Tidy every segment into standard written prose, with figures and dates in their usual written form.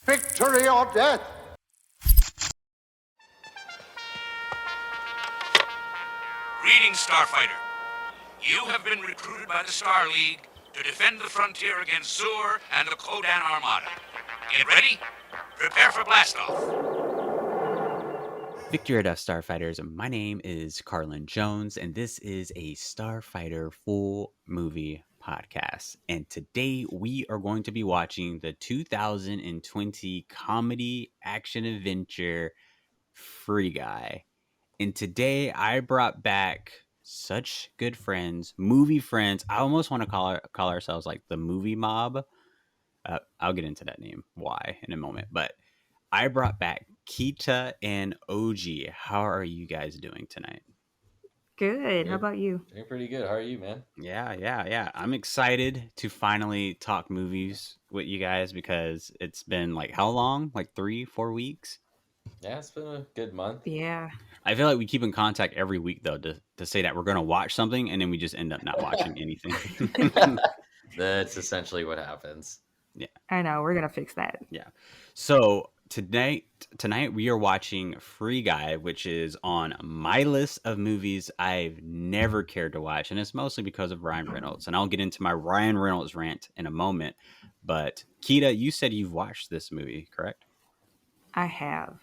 Victory or death! Greetings, Starfighter. You have been recruited by the Star League to defend the frontier against Zur and the Kodan Armada. Get ready? Prepare for blastoff. Victory or Death Starfighters, my name is Carlin Jones, and this is a Starfighter full movie podcast. And today we are going to be watching the 2020 comedy action adventure Free Guy. And today I brought back such good friends, movie friends. I almost want to call ourselves like the movie mob. I'll get into that name, why, in a moment. But I brought back Keita and Oji. How are you guys doing tonight? Good. How about you? Doing pretty good. How are you, man? Yeah. I'm excited to finally talk movies with you guys because it's been like how long? Like 3-4 weeks? Yeah, it's been a good month. Yeah. I feel like we keep in contact every week though to say that we're going to watch something and then we just end up not watching anything. That's essentially what happens. Yeah. I know. We're going to fix that. Yeah. So tonight we are watching Free Guy, which is on my list of movies I've never cared to watch, and it's mostly because of Ryan Reynolds. And I'll get into my Ryan Reynolds rant in a moment. But Keita, you said you've watched this movie, correct? I have.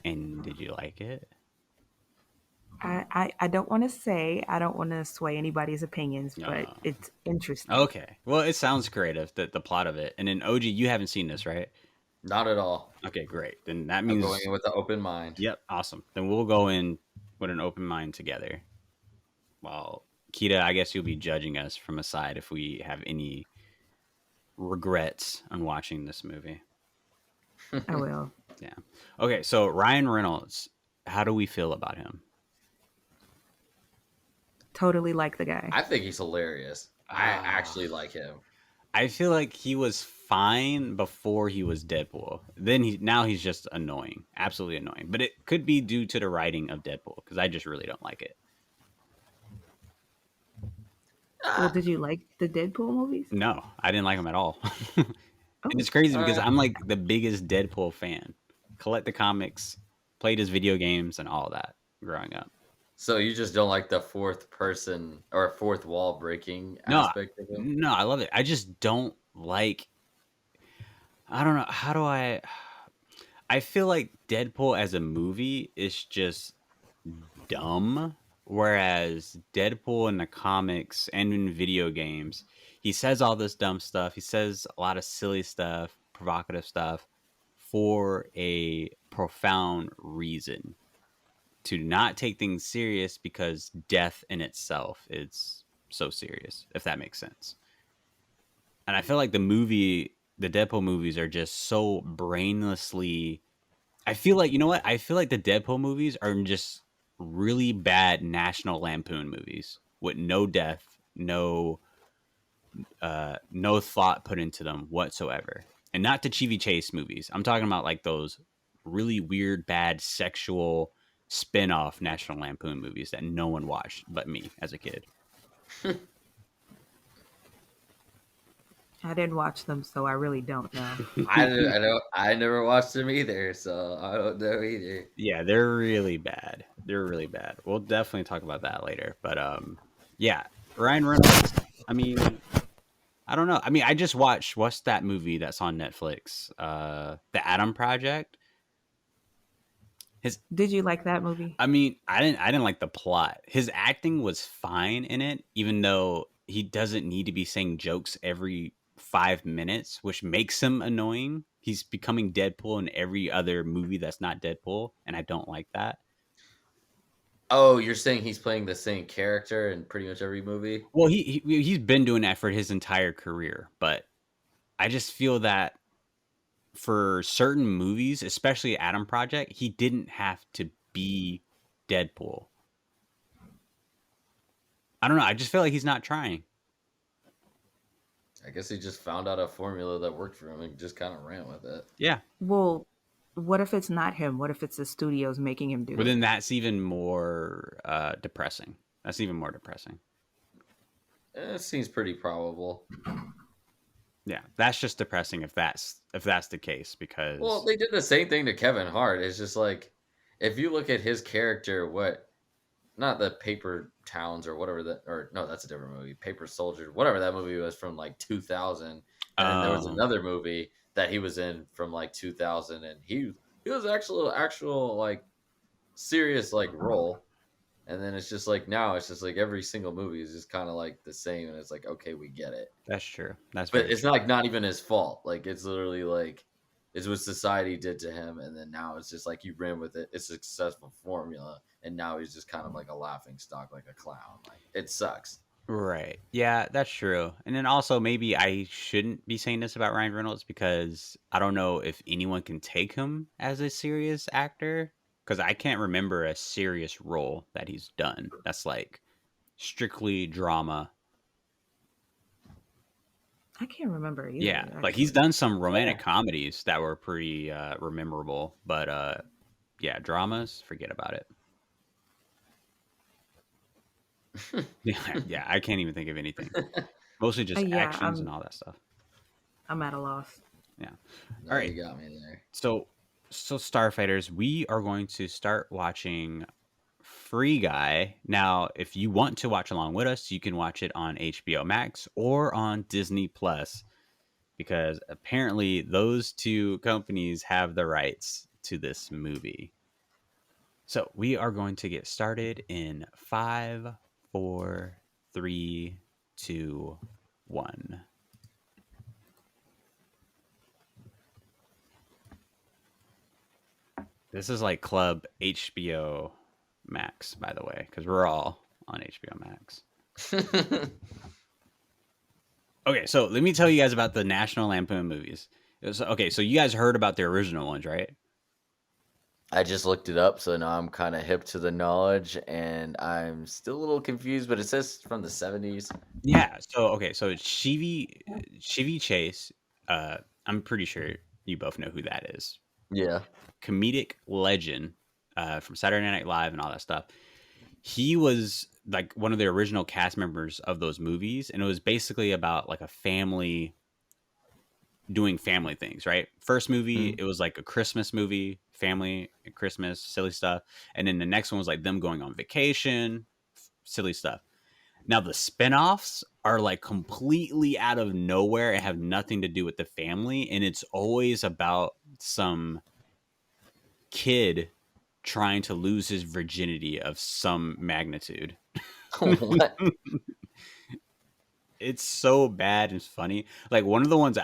And did you like it? I don't want to say, I don't want to sway anybody's opinions, but it's interesting. Okay. Well, it sounds creative, the plot of it. And then OG, you haven't seen this, right? Not at all. Okay, great. Then that means I'm going in with an open mind. Yep, awesome. Then we'll go in with an open mind together. Well, Keita, I guess you'll be judging us from a side if we have any regrets on watching this movie. I will. Yeah. Okay, so Ryan Reynolds, how do we feel about him? Totally like the guy. I think he's hilarious. I actually like him. I feel like he was fine before he was Deadpool. Now he's just annoying, absolutely annoying. But it could be due to the writing of Deadpool because I just really don't like it. Well, did you like the Deadpool movies? No, I didn't like him at all. And it's crazy because I'm like the biggest Deadpool fan. Collect the comics, played his video games, and all that growing up. So you just don't like the fourth person or fourth wall breaking aspect of him? No, I love it. I just don't like. I don't know. How do I feel like Deadpool as a movie is just dumb. Whereas Deadpool in the comics and in video games, he says all this dumb stuff. He says a lot of silly stuff, provocative stuff for a profound reason. To not take things serious because death in itself is so serious, if that makes sense. And I feel like the Deadpool movies are just so brainlessly. I feel like, you know what? I feel like the Deadpool movies are just really bad National Lampoon movies with no death, no thought put into them whatsoever. And not the Chevy Chase movies. I'm talking about like those really weird, bad, sexual spin-off National Lampoon movies that no one watched but me as a kid. I didn't watch them, so I really don't know. I never watched them either, so I don't know either. Yeah, they're really bad. We'll definitely talk about that later. But yeah, Ryan Reynolds. I mean, I don't know. I mean, I just watched what's that movie that's on Netflix? The Adam Project. Did you like that movie? I mean, I didn't like the plot. His acting was fine in it, even though he doesn't need to be saying jokes every 5 minutes, which makes him annoying. He's becoming Deadpool in every other movie that's not Deadpool, and I don't like that. Oh, you're saying he's playing the same character in pretty much every movie? Well, he's been doing that for his entire career, but I just feel that for certain movies, especially Adam Project, he didn't have to be Deadpool. I don't know. I just feel like he's not trying. I guess he just found out a formula that worked for him and just kind of ran with it. Yeah. Well, what if it's not him? What if it's the studios making him do it? Well, then that's even more depressing. It seems pretty probable. Yeah, that's just depressing if that's the case Well, because they did the same thing to Kevin Hart. It's just like if you look at his character, what not the Paper Towns or whatever that or no, that's a different movie. Paper Soldier, whatever that movie was from like 2000, and then there was um another movie that he was in from like 2000, and he was actual like serious like role. And then it's just like now it's just like every single movie is just kind of like the same, and it's like okay, we get it. that's true. That's But very it's true. not like not even his fault. Like it's literally like it's what society did to him, and then now it's just like he ran with it. It's a successful formula, and now he's just kind of like a laughing stock, like a clown. Like it sucks. Right. Yeah, that's true. And then also maybe I shouldn't be saying this about Ryan Reynolds because I don't know if anyone can take him as a serious actor because I can't remember a serious role that he's done. That's like strictly drama. I can't remember either. Yeah, like he's Actually, done some romantic comedies that were pretty memorable, but yeah, dramas, forget about it. Yeah, I can't even think of anything. Mostly just yeah, actions and all that stuff. I'm at a loss. Yeah. No, All right. you got me there. So Starfighters, we are going to start watching Free Guy. Now, if you want to watch along with us, you can watch it on HBO Max or on Disney Plus because apparently those two companies have the rights to this movie. So we are going to get started in 5, 4, 3, 2, 1. This is like Club HBO Max, by the way, because we're all on HBO Max. Okay, so let me tell you guys about the National Lampoon movies. Okay, so you guys heard about the original ones, right? I just looked it up, so now I'm kind of hip to the knowledge, and I'm still a little confused. But it says from the 70s. Yeah. So okay, so it's Chevy Chase. I'm pretty sure you both know who that is. Yeah. Comedic legend from Saturday Night Live and all that stuff. He was like one of the original cast members of those movies, and it was basically about like a family doing family things, right? First movie, Mm. it was like a Christmas movie, family, Christmas, silly stuff. And then the next one was like them going on vacation, silly stuff. Now the spin-offs are like completely out of nowhere and have nothing to do with the family. And it's always about some kid trying to lose his virginity of some magnitude. What? It's so bad and funny. Like one of the ones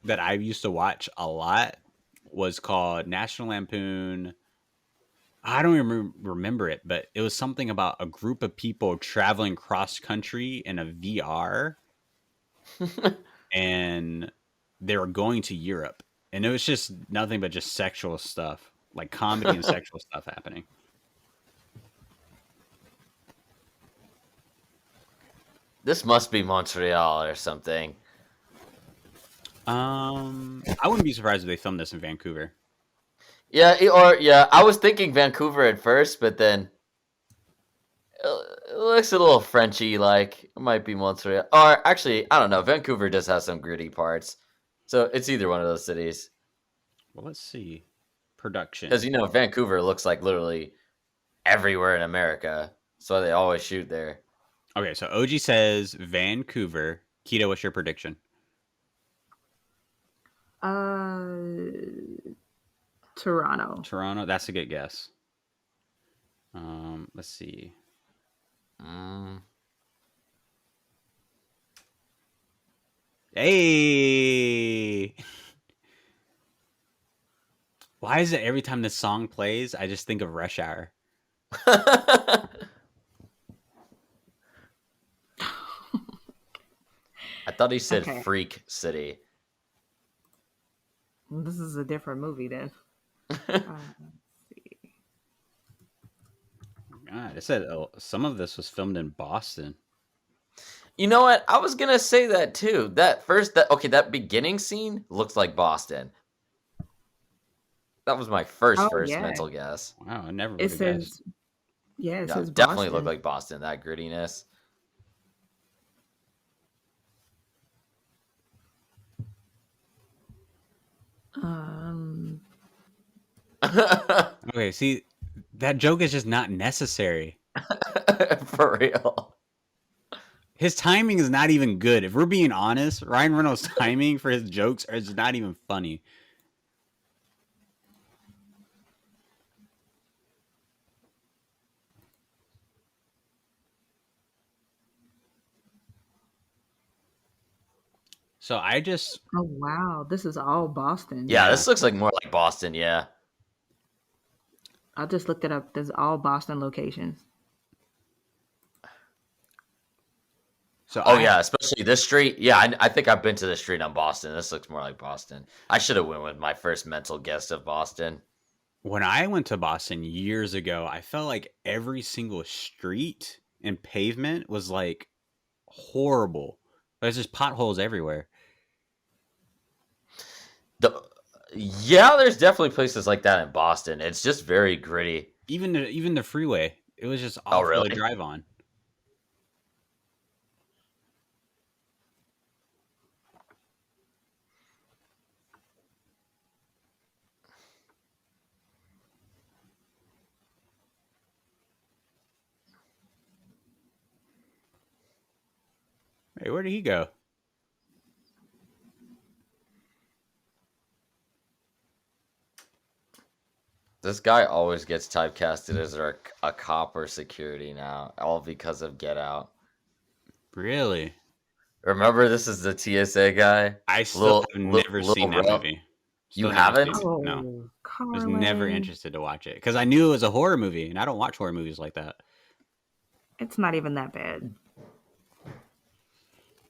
that I used to watch a lot was called National Lampoon. I don't even remember it, but it was something about a group of people traveling cross country in a VR, and they were going to Europe, and it was just nothing but just sexual stuff, like comedy and sexual stuff happening. This must be Montreal or something. I wouldn't be surprised if they filmed this in Vancouver. Yeah, I was thinking Vancouver at first, but then it looks a little Frenchy. Like it might be Montreal, or actually, I don't know. Vancouver does have some gritty parts, so it's either one of those cities. Well, let's see. Production. Because Vancouver looks like literally everywhere in America, so they always shoot there. Okay, so OG says Vancouver. Keita, what's your prediction? Toronto. Toronto. That's a good guess. Let's see. Hey. Why is it every time this song plays, I just think of Rush Hour? I thought he said Okay. Freak City. This is a different movie then. God, it said some of this was filmed in Boston. You know what? I was gonna say that too. That beginning scene looks like Boston. That was my first Yeah. mental guess. Wow, I never would It have says, guessed. yeah, it No, says definitely Boston. looked like Boston. That grittiness. Um, Okay, see, that joke is just not necessary. For real. His timing is not even good. If we're being honest, Ryan Reynolds' timing for his jokes is not even funny. So I just oh wow, this is all Boston. Yeah, Yeah. this looks like more like Boston. Yeah. I just looked it up. There's all Boston locations. so Oh I yeah, especially this street. Yeah, I think I've been to this street on Boston. This looks more like Boston. I should have went with my first mental guess of Boston. when I went to Boston years ago, I felt like every single street and pavement was like horrible. There's just potholes everywhere. The Yeah, there's definitely places like that in Boston. It's just very gritty. Even the freeway, it was just Oh awful to really? drive on. Hey, where did he go? This guy always gets typecasted as a cop or security now, all because of Get Out. Really? Remember, this is the TSA guy. I still have never seen that rough. movie. You Still never seen haven't? it. No. Oh, I was never Carlin. interested to watch it because I knew it was a horror movie, and I don't watch horror movies like that. It's not even that bad.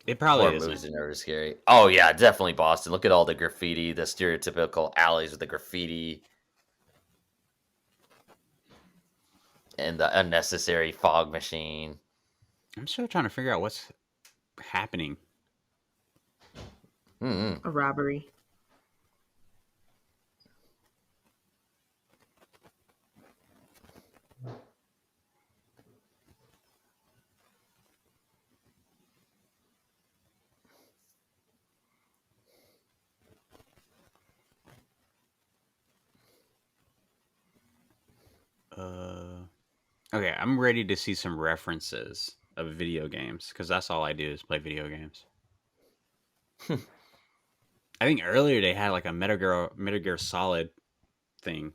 It probably Horror isn't. movies are never scary. Oh yeah, definitely Boston. Look at all the graffiti, the stereotypical alleys with the graffiti, and the unnecessary fog machine. I'm still trying to figure out what's happening. Mm-hmm. A robbery. Okay, I'm ready to see some references of video games because that's all I do is play video games. I think earlier they had like a Metal Gear Solid thing,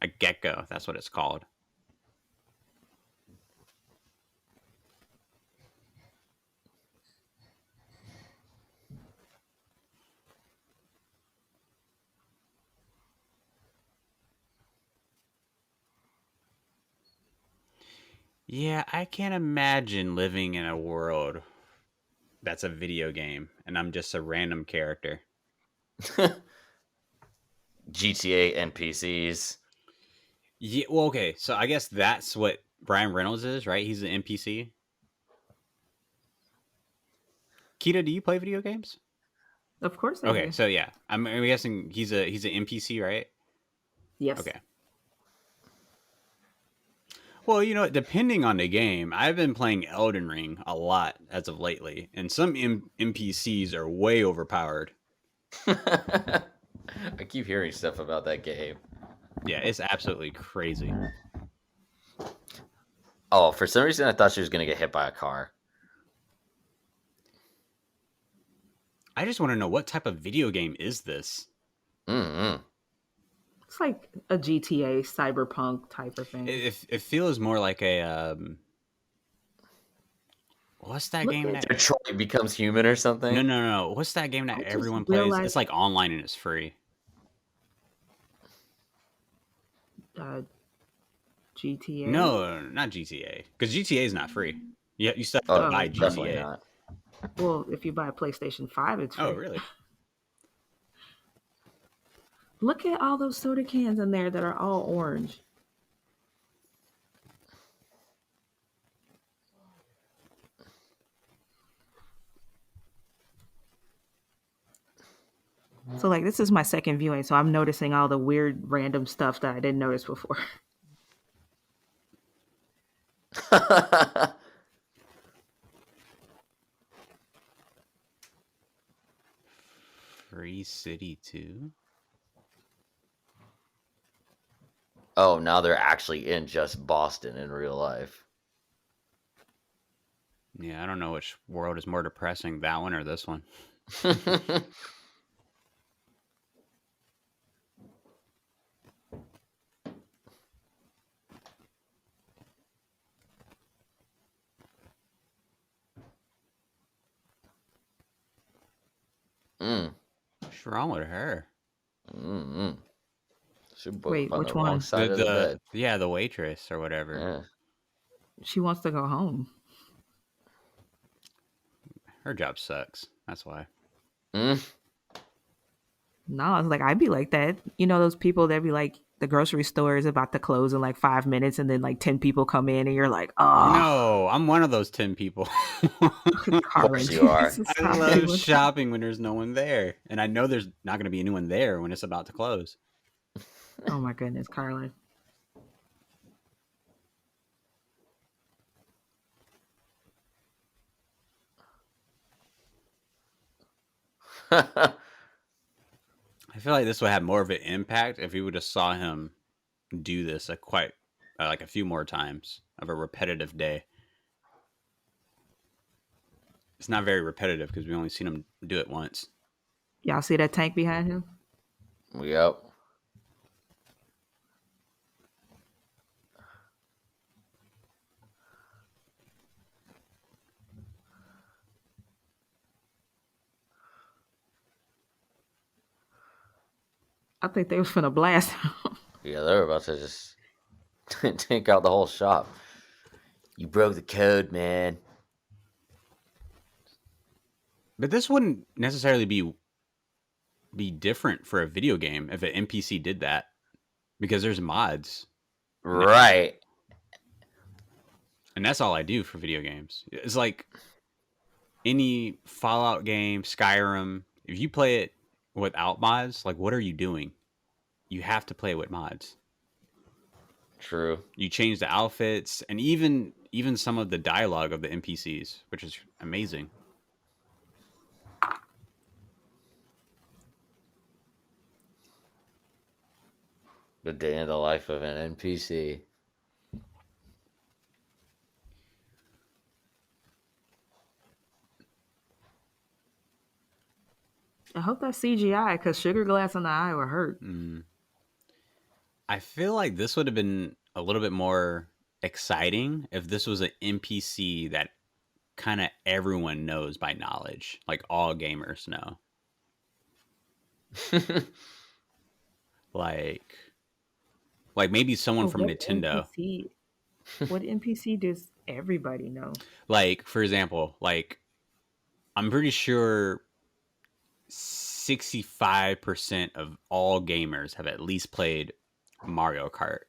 a gecko. That's what it's called. Yeah, I can't imagine living in a world that's a video game and I'm just a random character. GTA NPCs. Yeah, well, okay, so I guess that's what Ryan Reynolds is, right? He's an NPC. Keita, do you play video games? Of course I Okay, do. so yeah, I'm guessing he's an NPC, right? Yes. Okay. Well, depending on the game, I've been playing Elden Ring a lot as of lately, and some NPCs are way overpowered. I keep hearing stuff about that game. Yeah, it's absolutely crazy. Oh, for some reason I thought she was gonna get hit by a car. I just want to know what type of video game is this? Mm-hmm. It's like a GTA cyberpunk type of thing. It feels more like a what's that Look game at that? Detroit becomes human or something. No. What's that game that I just everyone plays? realized- It's like online and it's free. GTA. No, not GTA. Because GTA is not free. You still have to Oh, buy definitely GTA. not. Well, if you buy a PlayStation 5, it's free. Oh, really? Look at all those soda cans in there that are all orange. So, like, this is my second viewing, so I'm noticing all the weird, random stuff that I didn't notice before. Free City 2? Oh, now they're actually in just Boston in real life. Yeah, I don't know which world is more depressing, that one or this one. Mm. What's wrong with her? Mm-mm. Should both Wait, on the which wrong one? side of the bed. The waitress or whatever. Yeah. She wants to go home. Her job sucks. That's why. Mm. No, I was like, I'd be like that. You know, those people that be like, the grocery store is about to close in like 5 minutes, and then like 10 people come in, and you're like, oh, No, I'm one of those 10 people. Carlin, course you are. I stop love doing that. shopping when there's no one there. And I know there's not going to be anyone there when it's about to close. Oh my goodness, Carlin. I feel like this would have more of an impact if we would have saw him do this like a few more times of a repetitive day. It's not very repetitive because we only seen him do it once. Y'all see that tank behind him? Yep. I think they was finna blast him. Yeah, they're about to just take out the whole shop. You broke the code, man. But this wouldn't necessarily be different for a video game if an NPC did that because there's mods. Right. And that's all I do for video games. It's like any Fallout game, Skyrim, if you play it without mods, like what are you doing? You have to play with mods. True. You change the outfits and even some of the dialogue of the NPCs, which is amazing. The day in the life of an NPC. I hope that's CGI because sugar glass in the eye would hurt. I feel like this would have been a little bit more exciting if this was an NPC that kind of everyone knows by knowledge, like all gamers know. like maybe someone from Nintendo. What NPC does everybody know? Like, for example, like I'm pretty sure 65% of all gamers have at least played Mario Kart.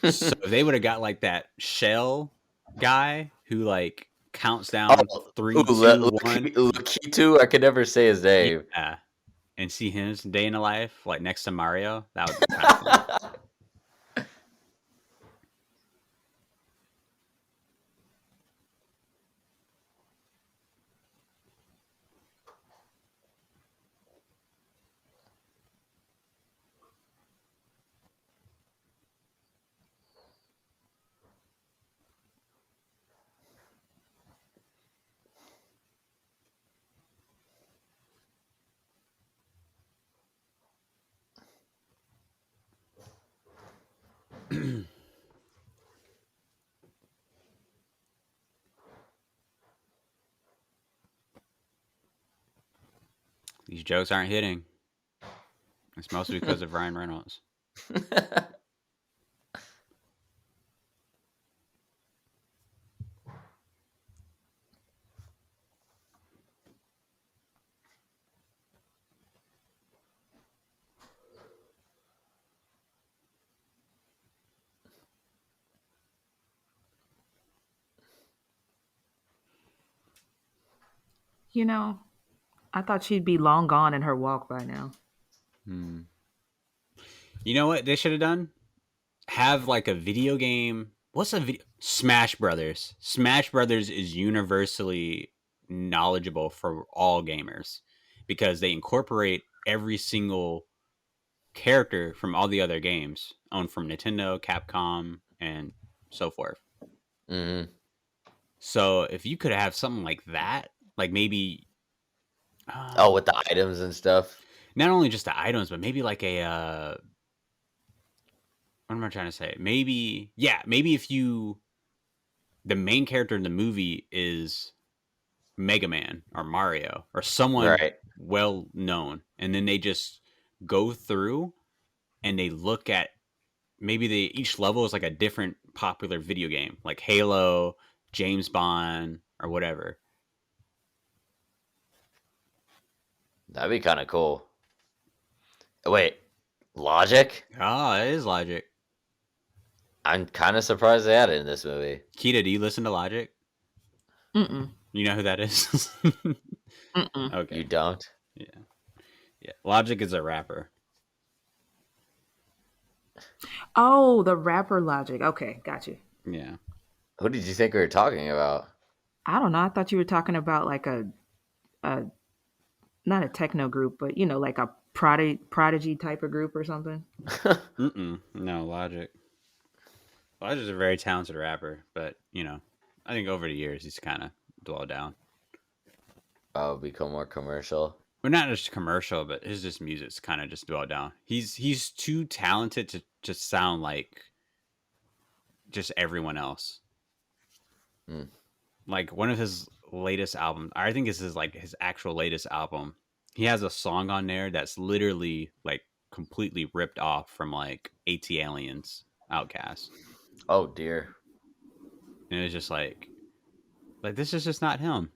So if they would have got like that shell guy who like counts down 3, 2, 1. Lakitu, I could never say his name. Yeah. And see his day in the life, like next to Mario, that would be kind of fun. These jokes aren't hitting. It's mostly because of Ryan Reynolds. You know, I thought she'd be long gone in her walk by now. You know what they should have done? Have like a video game. What's a video? Smash Brothers. Smash Brothers is universally knowledgeable for all gamers because they incorporate every single character from all the other games owned from Nintendo, Capcom, and so forth. Mm-hmm. So if you could have something like that, like maybe Oh, with the items and stuff. not only just the items, but maybe like a what am I trying to say? Maybe if the main character in the movie is Mega Man or Mario or someone Right. well known, and then they just go through and they look at each level is like a different popular video game, like Halo, James Bond, or whatever. That'd be kind of cool. Wait, Logic? Oh, it is Logic. I'm kind of surprised they had it in this movie. Keita, do you listen to Logic? Mm-mm. You know who that is? Mm-mm. Okay. You don't? Yeah. Logic is a rapper. Oh, the rapper Logic. Okay, got you. Yeah. Who did you think we were talking about? I don't know. I thought you were talking about like a not a techno group, but like a prodigy type of group or something. No, Logic. Logic's a very talented rapper, but I think over the years he's kind of dwelled down. Oh, become more commercial. Well, not just commercial, but his just music's kind of just dwelled down. He's too talented to just sound like just everyone else. Mm. Like one of his latest albums, I think this is like his actual latest album. He has a song on there that's literally like completely ripped off from like AT Aliens Outcast. Oh dear. And it's just like this is just not him.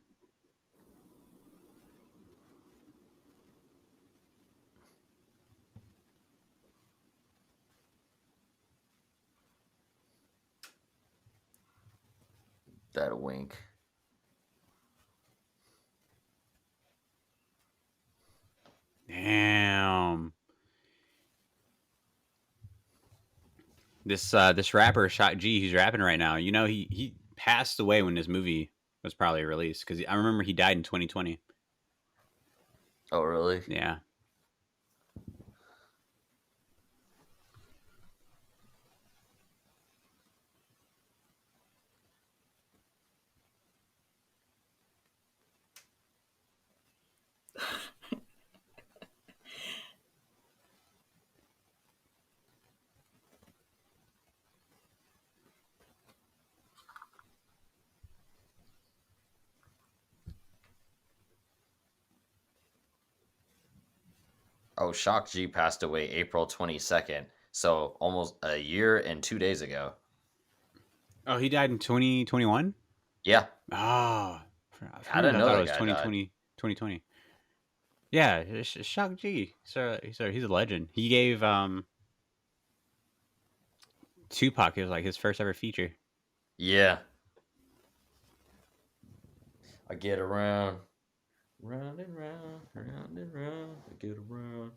That wink. Damn. This rapper Shock G, he's rapping right now. He passed away when this movie was probably released because I remember he died in 2020. Oh really? Yeah. Oh, Shock G passed away April 22nd. So almost a year and 2 days ago. Oh, he died in 2021? Yeah. Oh, I I didn't know thought that it was guy 2020. 2020. Yeah, Shock G. So he's a legend. He gave Tupac, it was like his first ever feature. Yeah. I get around. Round and round. Round and round. I get around.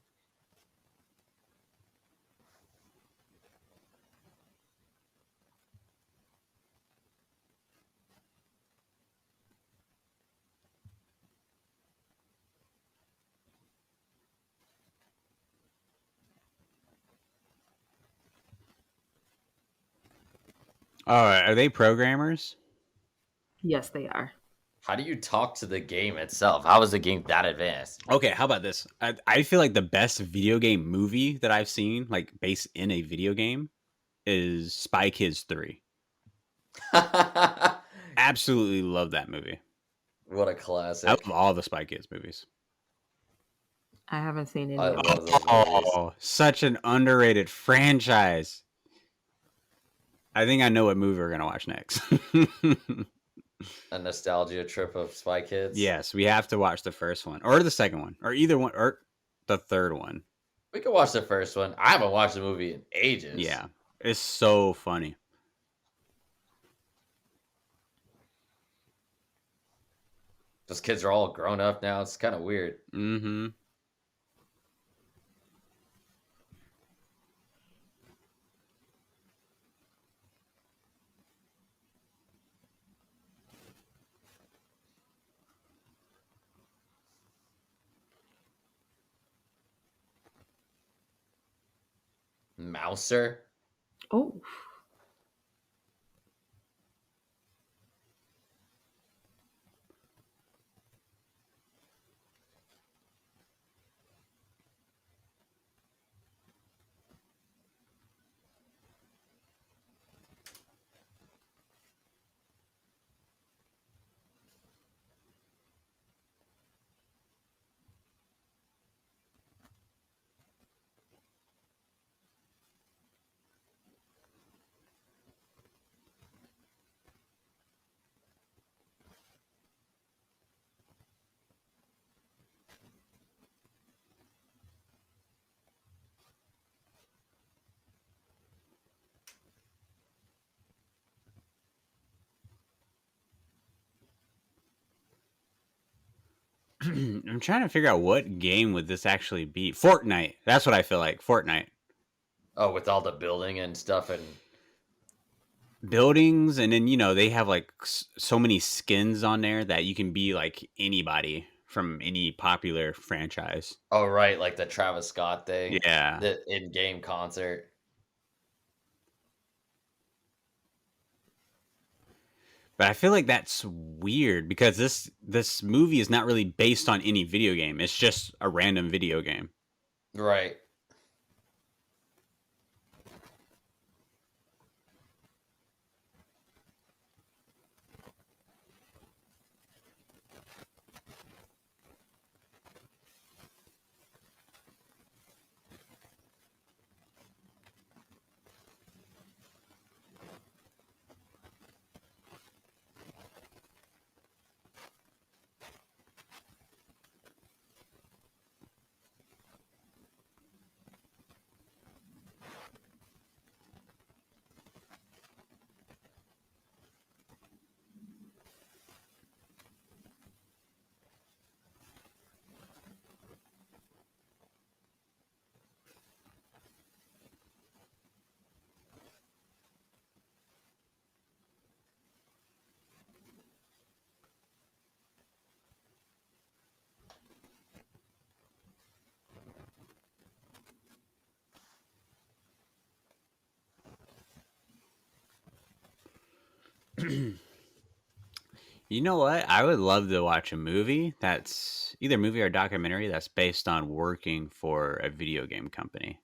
Oh, are they programmers? Yes, they are. How do you talk to the game itself? How is the game that advanced? Okay, how about this? I feel like the best video game movie that I've seen, like based in a video game, is Spy Kids 3. Absolutely love that movie. What a I classic. love all the Spy Kids movies. I haven't seen any I of love them. those movies. Oh, such an underrated franchise. I think I know what movie we're going to watch next. A nostalgia trip of Spy Kids. Yes, we have to watch the first one or the second one or either one or the third one. We can watch the first one. I haven't watched the movie in ages. Yeah, it's so funny. Those kids are all grown up now. It's kind of weird. Mm-hmm. Mouser. Oh, I'm trying to figure out what game would this actually be. Fortnite. That's what I feel like. Fortnite. Oh, with all the building and stuff, and Buildings, and then they have like so many skins on there that you can be like anybody from any popular franchise. oh right, like the Travis Scott thing, Yeah. the in-game concert. But I feel like that's weird because this movie is not really based on any video game. It's just a random video game. Right. You know what? I would love to watch a movie that's either movie or documentary that's based on working for a video game company.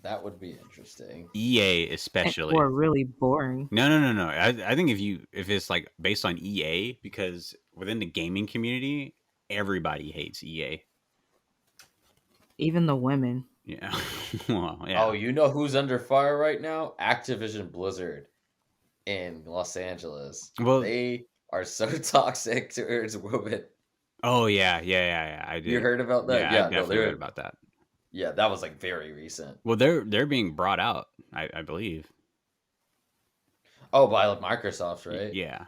That would be interesting. EA especially. or really boring. No. I think if it's like based on EA, because within the gaming community, everybody hates EA. Even the women. Yeah. Well, yeah. Oh, you know who's under fire right now? Activision Blizzard in Los Angeles. Well, They are so toxic towards women. oh yeah. I did. You heard about that? Yeah, I Yeah, no, definitely they're heard about that. yeah, that was like very recent. Well, they're being brought out, I believe. Oh, by like Microsoft, right? Yeah.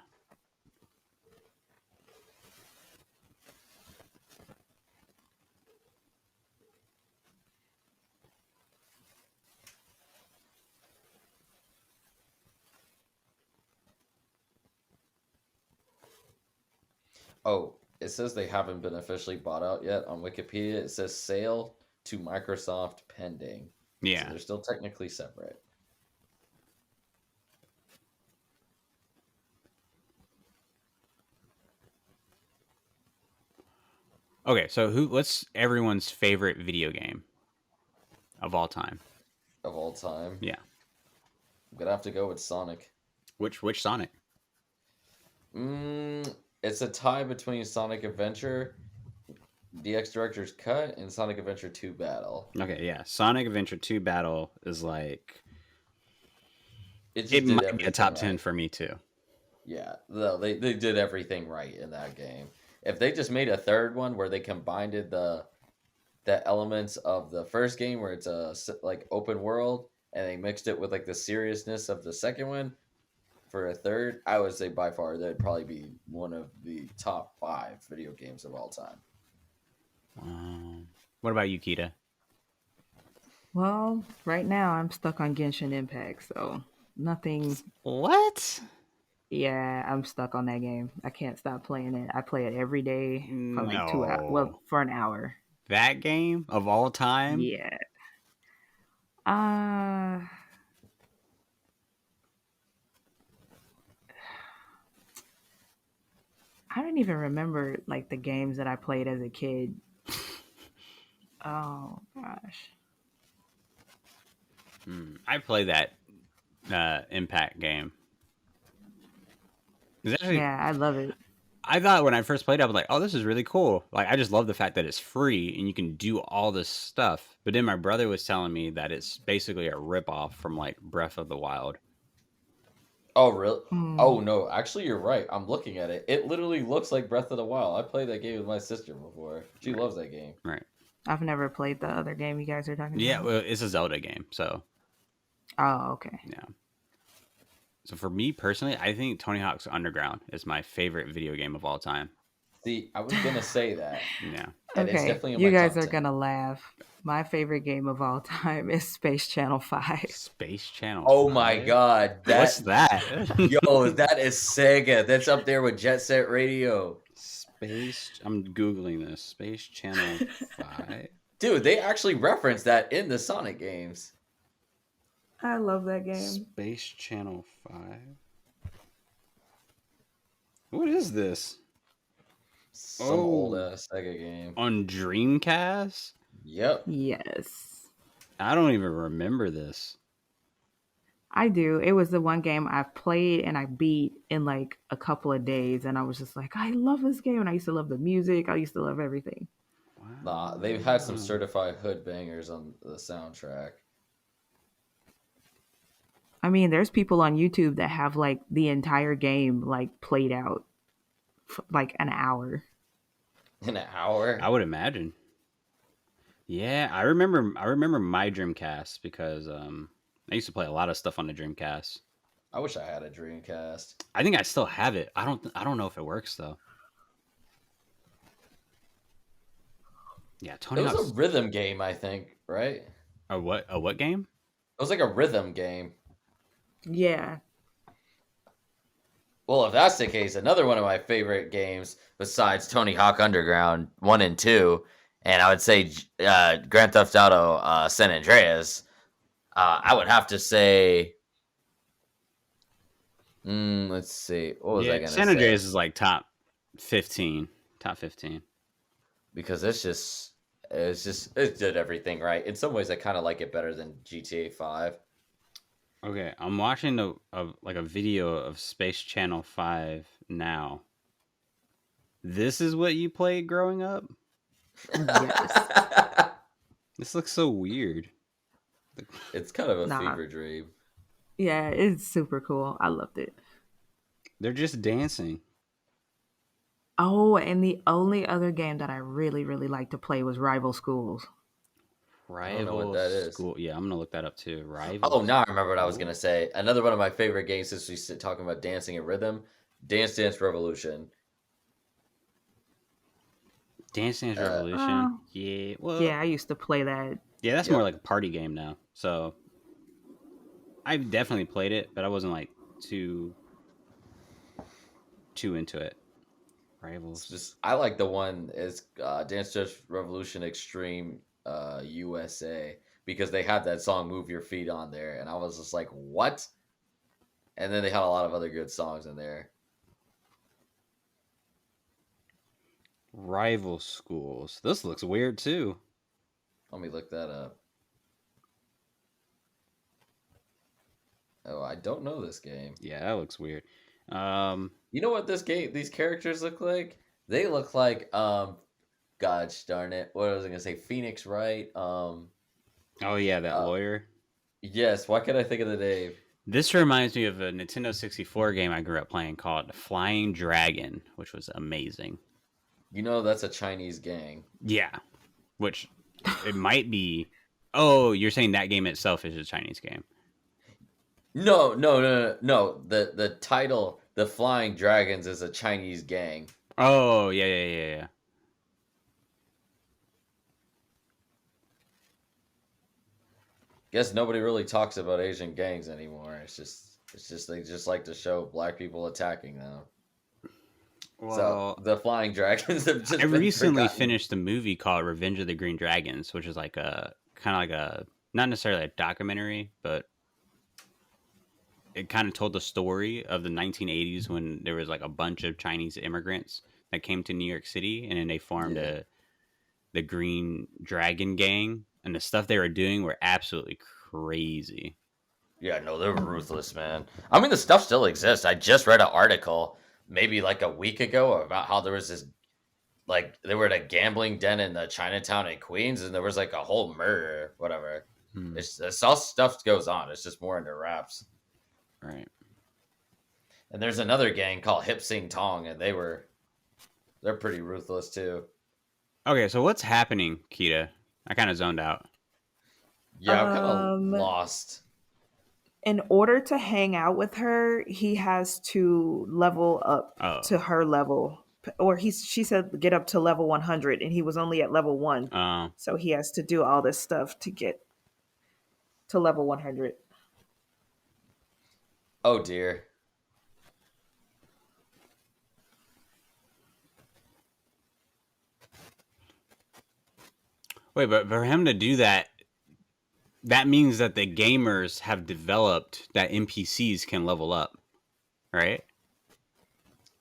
Oh, it says they haven't been officially bought out yet on Wikipedia. It says sale to Microsoft pending. So Yeah. they're still technically separate. Okay, so what's everyone's favorite video game of all time? Of all time. Yeah. I'm gonna have to go with Sonic. Which Sonic? It's a tie between Sonic Adventure, DX Director's Cut, and Sonic Adventure 2 Battle. Okay, yeah. Sonic Adventure 2 Battle is like It it did might be a everything top 10 right. for me too. Yeah, no, they did everything right in that game. If they just made a third one where they combined the elements of the first game where it's a like open world and they mixed it with like the seriousness of the second one for a third, I would say by far that'd probably be one of the top 5 video games of all time. What about you, Keita? Well, right now I'm stuck on Genshin Impact, so nothing. What? Yeah, I'm stuck on that game. I can't stop playing it. I play it every day for like 2 hours. No. Well, for an hour. That game of all time? Yeah. Uh, I don't even remember like the games that I played as a kid. Oh gosh. I play that Impact game. It's actually, Yeah, I love it. I thought when I first played it, I was like, "Oh, this is really cool!" Like, I just love the fact that it's free and you can do all this stuff. But then my brother was telling me that it's basically a ripoff from like Breath of the Wild. Oh, really? Hmm. Oh, no. Actually, you're right. I'm looking at it. It literally looks like Breath of the Wild. I played that game with my sister before. She Right. loves that game. Right. I've never played the other game you guys are talking Yeah. about. Well, it's a Zelda game, so Oh, okay. yeah. So for me personally, I think Tony Hawk's Underground is my favorite video game of all time. See, I was going to say that. Yeah. And it's Okay, definitely in you my guys top are 10. gonna laugh. My favorite game of all time is Space Channel 5. Space Channel. Oh my 5? God. What's that? Yo, that is Sega. That's up there with Jet Set Radio. Space. I'm googling this. Space Channel 5. Dude, they actually referenced that in the Sonic games. I love that game. Space Channel 5. What is this? Some old ass Sega game. On Dreamcast? Yep. Yes, I don't even remember this. I do. It was the one game I played and I beat in like a couple of days, and I was just like, I love this game. And I used to love the music. I used to love everything. Nah, they've had some certified hood bangers on the soundtrack. I mean, there's people on YouTube that have like the entire game like played out like an hour. In an hour? I would imagine. Yeah, I remember my Dreamcast because I used to play a lot of stuff on the Dreamcast. I wish I had a Dreamcast. I think I still have it. I don't know if it works though. Yeah, Tony It was Hawk's a rhythm game, I think, right? a what game? It was like a rhythm game. Yeah. Well, if that's the case, another one of my favorite games besides Tony Hawk Underground 1 and 2, and I would say Grand Theft Auto San Andreas, I would have to say, let's see, what was I going to say? San Andreas is like top 15. Top 15. Because it did everything right. In some ways, I kind of like it better than GTA 5. Okay, I'm watching a video of Space Channel 5 now. This is what you played growing up? Yes. This looks so weird. It's kind of a Nah. fever dream. Yeah, it's super cool. I loved it. They're just dancing. Oh, and the only other game that I really, really liked to play was Rival Schools. Rival I don't know what that is. School. Yeah, I'm gonna look that up too. Rival. Oh, now I remember what I was going to say. Another one of my favorite games, since we sit talking about dancing and rhythm, Dance Dance Revolution. Dance Dance Revolution. Yeah. Well. Yeah, I used to play that. Yeah, that's more like a party game now. So I've definitely played it, but I wasn't like too into it. Rivals. I like the one is Dance Dance Revolution Extreme USA, because they had that song "Move Your Feet" on there, and I was just like, what? And then they had a lot of other good songs in there. Rival Schools. This looks weird too. Let me look that up. Oh, I don't know this game. Yeah, that looks weird. You know what these characters look like? They look like gosh darn it, what was I gonna say? Phoenix Wright. Oh yeah, that lawyer. Yes, why can't I think of the name? This reminds me of a Nintendo 64 game I grew up playing called Flying Dragon, which was amazing. You know that's a Chinese gang. Yeah, which it might be. Oh, you're saying that game itself is a Chinese game? No. The title, The Flying Dragons, is a Chinese gang. Oh, yeah. Guess nobody really talks about Asian gangs anymore. It's just they just like to show black people attacking them. Well, So the Flying Dragons have just I been recently forgotten. finished a movie called Revenge of the Green Dragons, which is like a kind of like a not necessarily a documentary, but it kind of told the story of the 1980s when there was like a bunch of Chinese immigrants that came to New York City, and then they formed Yeah. the Green Dragon Gang, and the stuff they were doing were absolutely crazy. Yeah, no, they're ruthless, man. I mean, the stuff still exists. I just read an article maybe like a week ago about how there was this, like, they were at a gambling den in the Chinatown in Queens, and there was like a whole murder, whatever. Hmm. It's all stuff goes on. It's just more under wraps. Right. And there's another gang called Hip Sing Tong, and they're pretty ruthless too. Okay, so what's happening, Keita? I kind of zoned out. Yeah, I'm kind of Um, lost. in order to hang out with her, he has to level up Oh. to her level. Or she said get up to level 100 and he was only at level 1. So he has to do all this stuff to get to level 100. Oh dear. Wait, but for him to do that, that means that the gamers have developed that NPCs can level up, right?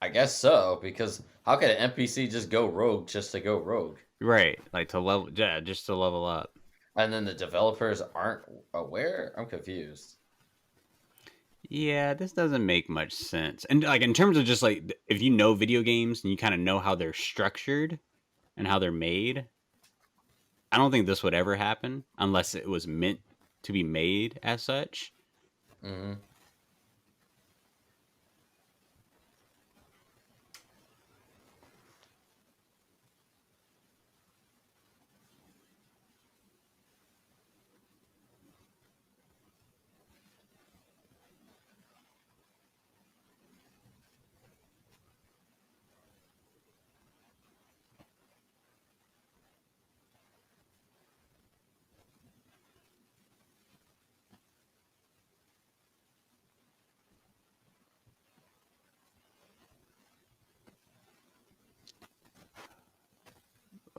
I guess so, because how could an NPC just go rogue just to go rogue? Right, like to level, yeah, just to level up. And then the developers aren't aware? I'm confused. Yeah, this doesn't make much sense. And like in terms of just like if you know video games and you kind of know how they're structured and how they're made, I don't think this would ever happen unless it was meant to be made as such. Hmm.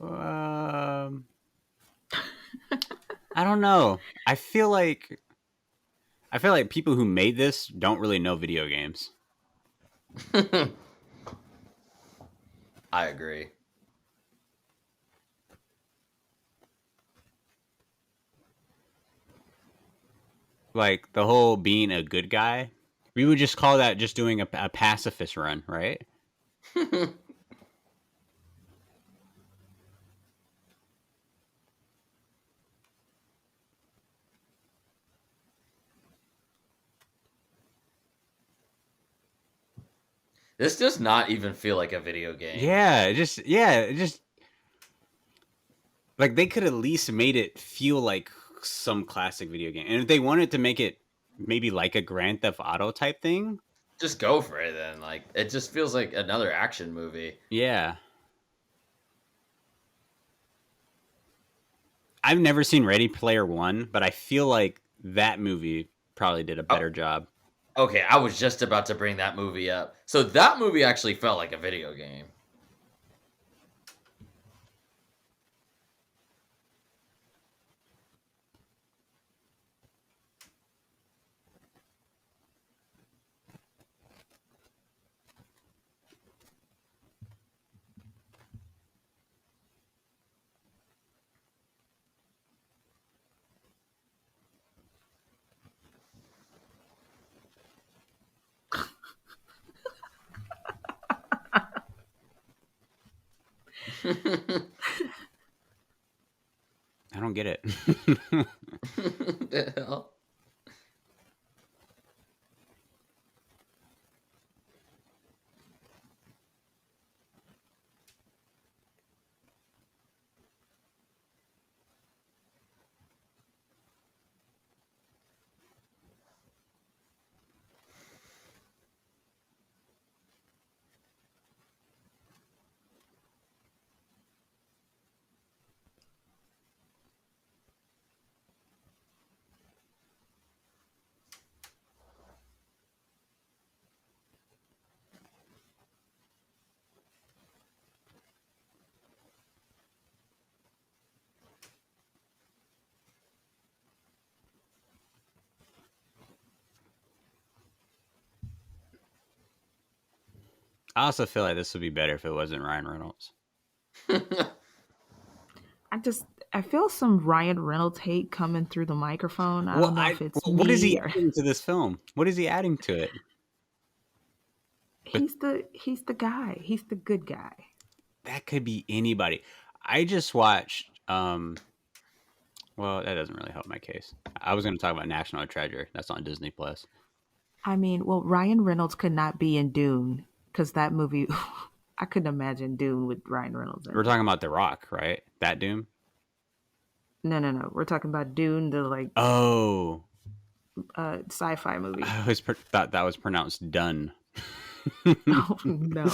Um, I don't know. I feel like people who made this don't really know video games. I agree. Like the whole being a good guy, we would just call that just doing a pacifist run, right? This does not even feel like a video game. It just like they could at least made it feel like some classic video game. And if they wanted to make it maybe like a Grand Theft Auto type thing, Just go for it then. Like, it just feels like another action movie. yeah. I've never seen Ready Player One, but I feel like that movie probably did a better job. Okay, I was just about to bring that movie up. So that movie actually felt like a video game. I don't get it. The hell? I also feel like this would be better if it wasn't Ryan Reynolds. I feel some Ryan Reynolds hate coming through the microphone. I don't know if it's what is he me or adding to this film? What is he adding to it? But he's the guy. He's the good guy. that could be anybody. I just watched. Well, that doesn't really help my case. I was going to talk about National Treasure. That's on Disney Plus. I mean, well, Ryan Reynolds could not be in Dune because that movie. I couldn't imagine Dune with Ryan Reynolds in We're it. talking about The Rock, right? That Doom. No. We're talking about Dune, the Oh, sci-fi movie. I always thought that was pronounced done. Oh no.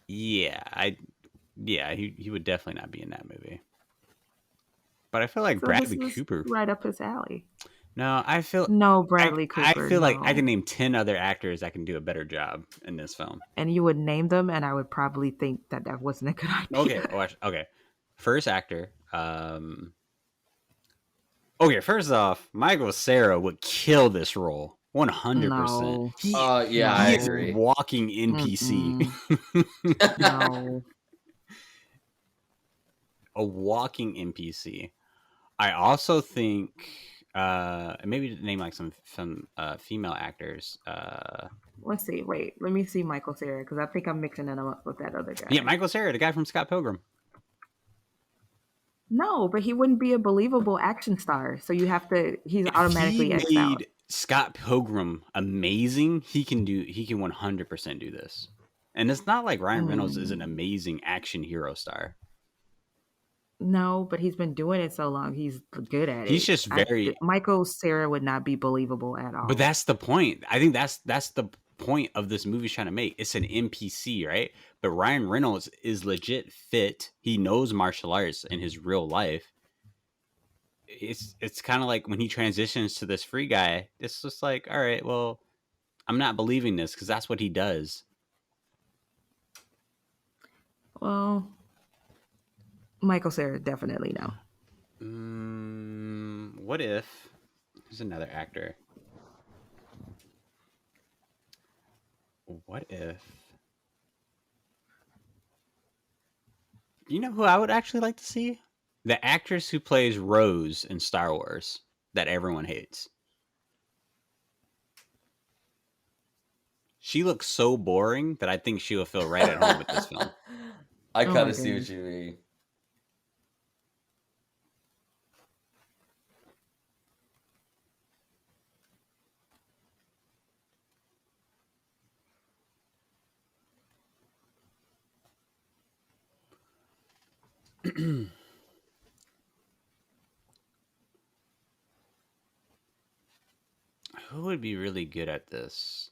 Yeah, he would definitely not be in that movie. But I feel like So Bradley this was Cooper. right up his alley. No, I feel No, Bradley Cooper. I feel like no. I can name 10 other actors that can do a better job in this film. And you would name them, and I would probably think that that wasn't a good idea. Okay. First actor. Okay, first off, Michael Cera would kill this role 100%. No. Yeah, I agree. A walking NPC. No. A walking NPC. I also think maybe name like some female actors. Let's see. Wait, let me see Michael Cera because I think I'm mixing them up with that other guy. Yeah, Michael Cera, the guy from Scott Pilgrim. No, but he wouldn't be a believable action star. So you have to. He's automatically He X'd out. made Scott Pilgrim amazing. He can 100% do this. And it's not like Ryan Reynolds is an amazing action hero star. No, but he's been doing it so long. He's good at it. He's just very. Michael Cera would not be believable at all. But that's the point. I think that's the point of this movie's trying to make. It's an NPC, right? But Ryan Reynolds is legit fit. He knows martial arts in his real life. It's kind of like when he transitions to this free guy. It's just like, all right, well, I'm not believing this because that's what he does. Well, Michael Cera definitely no. What if there's another actor? What if you know who I would actually like to see? The actress who plays Rose in Star Wars that everyone hates. She looks so boring that I think she will feel right at home with this film. I Oh kind my of see what goodness. you mean. Who would be really good at this?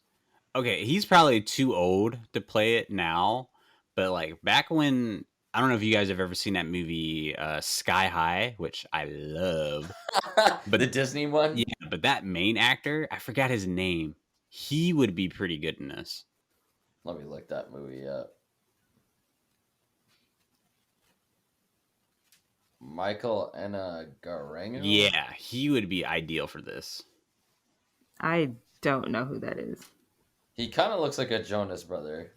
Okay, he's probably too old to play it now, but like back when I don't know if you guys have ever seen that movie Sky High, which I love. But the Disney one? Yeah, but that main actor, I forgot his name. He would be pretty good in this. Let me look that movie up. Michael Enagarango? Yeah, he would be ideal for this. I don't know who that is. He kind of looks like a Jonas brother.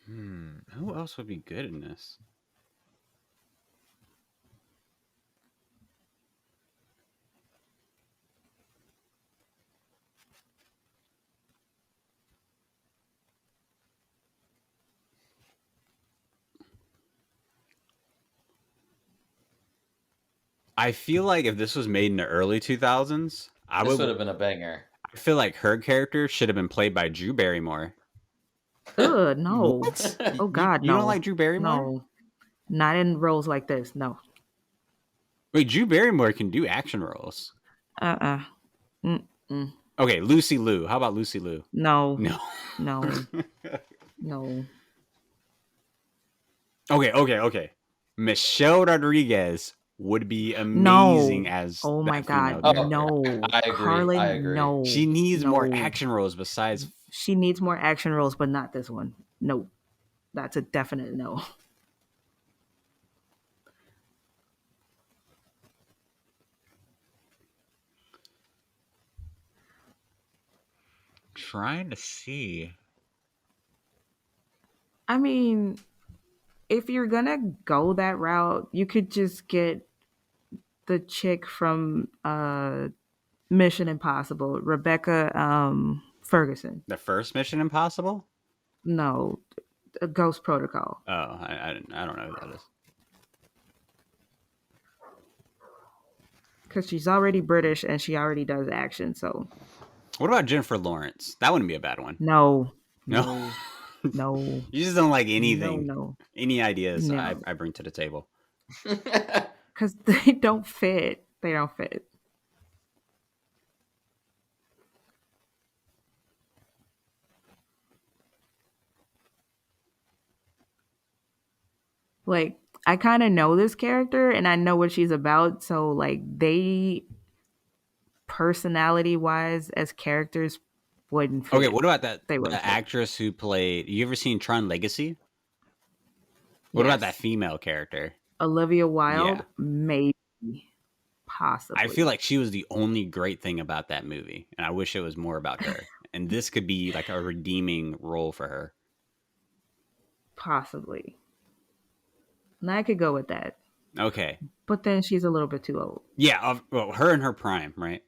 Who else would be good in this? I feel like if this was made in the early 2000s, This would have been a banger. I feel like her character should have been played by Drew Barrymore. Ugh, no. What? Oh God, You no. don't like Drew Barrymore? No, not in roles like this. No. Wait, Drew Barrymore can do action roles. Mm-mm. Okay, Lucy Liu. How about Lucy Liu? No. No. No. No. Okay. Michelle Rodriguez would be amazing as Oh that my female God. character. No. I agree. Carlin, I agree. no. She needs more No. action roles besides. She needs more action roles, but not this one. No. That's a definite no. trying to see. I mean, if you're gonna go that route, you could just get the chick from Mission Impossible, Rebecca Ferguson. The first Mission Impossible? No, Ghost Protocol. Oh, I don't know who that is. Because she's already British and she already does action. So What about Jennifer Lawrence? That wouldn't be a bad one. no, No? no, You just don't like anything. no. Any ideas No. I bring to the table. Because they don't fit. They don't fit. Like, I kind of know this character and I know what she's about. So, like, they personality wise as characters wouldn't fit. Okay, what about that They the wouldn't fit. actress who played? You ever seen Tron Legacy? What about that Yes. female character? Olivia Wilde? Yeah. Maybe. Possibly. I feel like she was the only great thing about that movie, and I wish it was more about her. And this could be like a redeeming role for her. Possibly. And I could go with that. Okay, But then she's a little bit too old. yeah, well, her in her prime, right?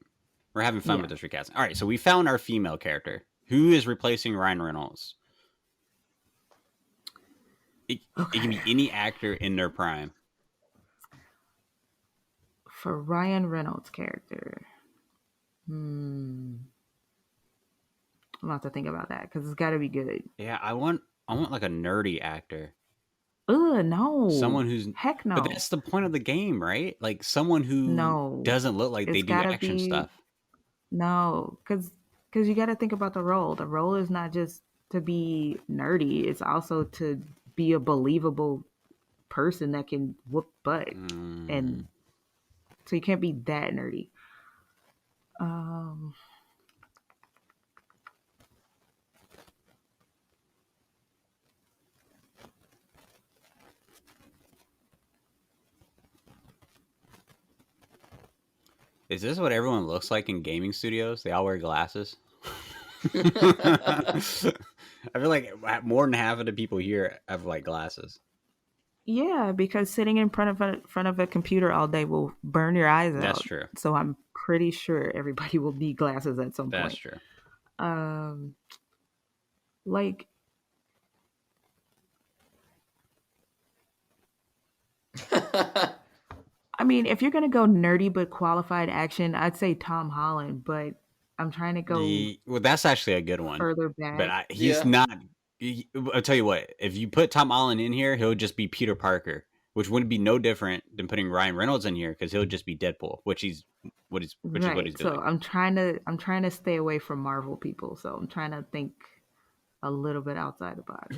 We're having fun Yeah. with this recasting. All right, so we found our female character. Who is replacing Ryan Reynolds? It can be any actor in their prime. For Ryan Reynolds' character. I'm gonna have to think about that because it's got to be good. Yeah, I want like a nerdy actor. Ugh, no. Someone who's Heck no. But that's the point of the game, right? Like someone who No. doesn't look like they It's do gotta action be- stuff. No, because you got to think about the role. The role is not just to be nerdy; it's also to be a believable person that can whoop butt, and so you can't be that nerdy. Is this what everyone looks like in gaming studios? They all wear glasses. I feel like more than half of the people here have like glasses. Yeah, because sitting in front of a computer all day will burn your eyes out. That's true. So I'm pretty sure everybody will need glasses at some That's point. true. Like I mean, if you're gonna go nerdy but qualified action, I'd say Tom Holland. But I'm trying to go Well, that's actually a good one. further back. But he's Yeah. not. I'll tell you what. If you put Tom Holland in here, he'll just be Peter Parker, which wouldn't be no different than putting Ryan Reynolds in here because he'll just be Deadpool, which is what he's doing. So I'm trying to stay away from Marvel people. So I'm trying to think a little bit outside the box.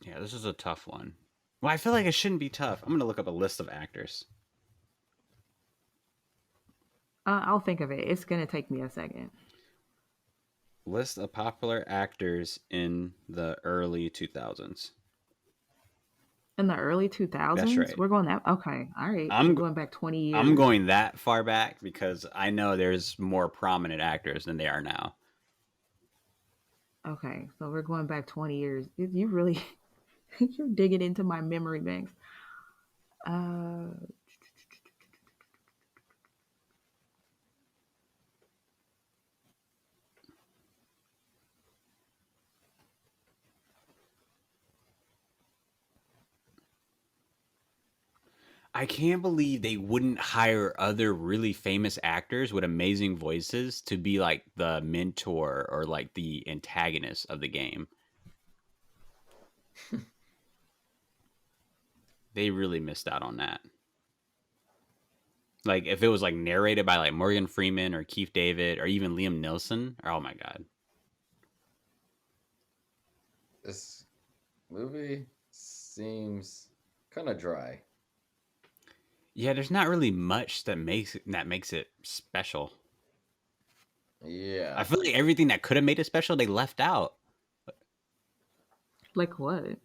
Yeah, this is a tough one. Well, I feel like it shouldn't be tough. I'm gonna look up a list of actors. I'll think of it. It's gonna take me a second. List of popular actors in the early 2000s. In the early 2000s, That's right. we're going that. Okay, all right. I'm going back 20 years. I'm going that far back because I know there's more prominent actors than they are now. Okay, so we're going back 20 years. You really, you're digging into my memory banks. I can't believe they wouldn't hire other really famous actors with amazing voices to be like the mentor or like the antagonist of the game. They really missed out on that. Like if it was like narrated by like Morgan Freeman or Keith David or even Liam Neeson, oh my god. This movie seems kind of dry. Yeah, there's not really much that makes it special. Yeah. I feel like everything that could have made it special, they left out. Like what?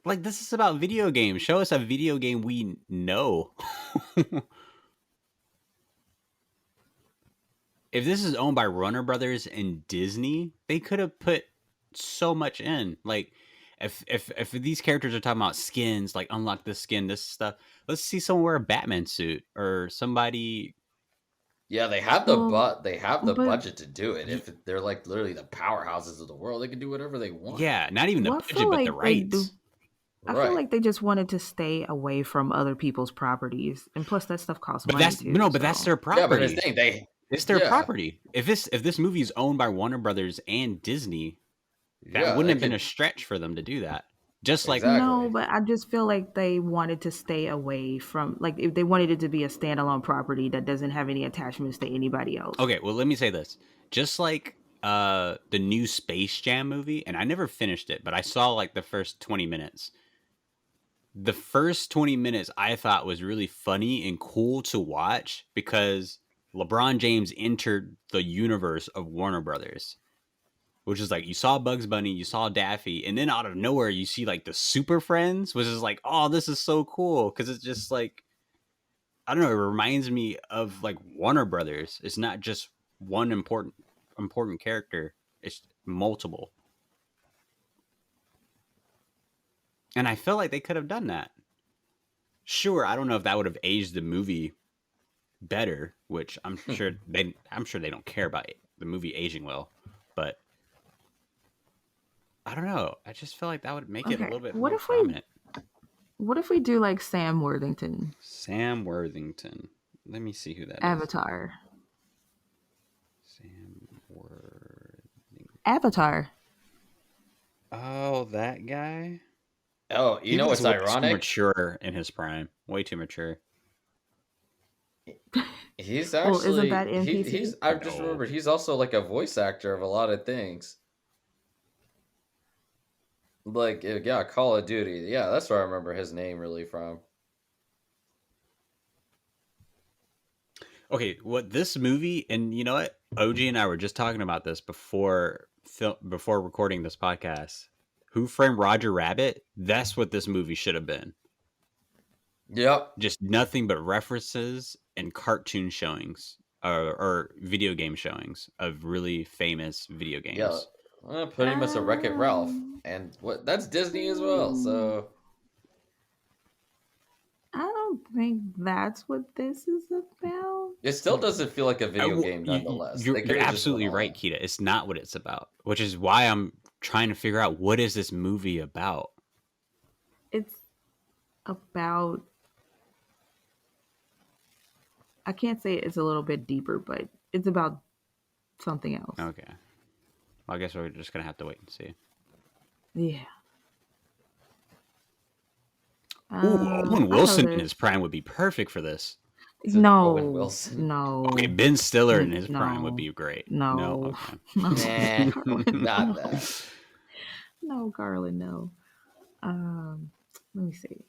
Like this is about video games. Show us a video game we know. if this is owned by Warner Brothers and Disney, they could have put so much in. Like, if these characters are talking about skins, like unlock this skin, this stuff, let's see someone wear a Batman suit or somebody. Yeah, they have Well, they have the but budget to do it. If they're like literally the powerhouses of the world, they can do whatever they want. Yeah, not even the well, I budget, feel but the like they do. rights. I feel Right. like they just wanted to stay away from other people's properties, and plus that stuff costs But money that's too. no, but that's So their Yeah, but property. the thing they It's their yeah. property. If this movie is owned by Warner Brothers and Disney, that Yeah, wouldn't they have been could a stretch for them to do that. Just like exactly. no, but I just feel like they wanted to stay away from, like, if they wanted it to be a standalone property that doesn't have any attachments to anybody else. okay, well let me say this. Just like the new Space Jam movie, and I never finished it, but I saw like the first 20 minutes. The first 20 minutes I thought was really funny and cool to watch because LeBron James entered the universe of Warner Brothers. Which is like you saw Bugs Bunny, you saw Daffy, and then out of nowhere you see like the Super Friends, which is like, oh, this is so cool because it's just like, I don't know, it reminds me of like Warner Brothers. It's not just one important character; it's multiple, and I feel like they could have done that. Sure, I don't know if that would have aged the movie better, which I'm sure they don't care about the movie aging well, but I don't know. I just feel like that would make it a Okay, little bit what more if we prominent. what if we do like Sam Worthington, Sam Worthington. Let me see who that is. Avatar, Sam Worthington. Avatar? Oh, that guy. Oh, you He know was what's way too ironic? mature in his prime. Way too mature. He's Well, isn't actually that NPC? he's I've just No. remembered he's also like a voice actor of a lot of things. Like yeah, Call of Duty. Yeah, that's where I remember his name really from. Okay, what this movie, and you know what? OG and I were just talking about this before recording this podcast. Who Framed Rodger Rabbit? That's what this movie should have been. Yep. Just nothing but references and cartoon showings or video game showings of really famous video games. Yeah. Pretty much a Wreck-It Ralph. Um, And what that's Disney as well, so I don't think that's what this is about. it still doesn't feel like a video game You- nonetheless. You're, They could've you're just absolutely went all right, out. Keita. It's not what it's about, which is why I'm trying to figure out what is this movie about. It's about, I can't say it's a little bit deeper, but it's about something else. Okay. Well, I guess we're just gonna have to wait and see. Yeah. Ooh, Owen I know Wilson in this. his prime would be perfect for this. Is it No, Owen Wilson? no. Okay, Ben Stiller in his prime No. would be great. No. Okay. No, Nah, Garland, not no. that. No, Garland, no. Let me see.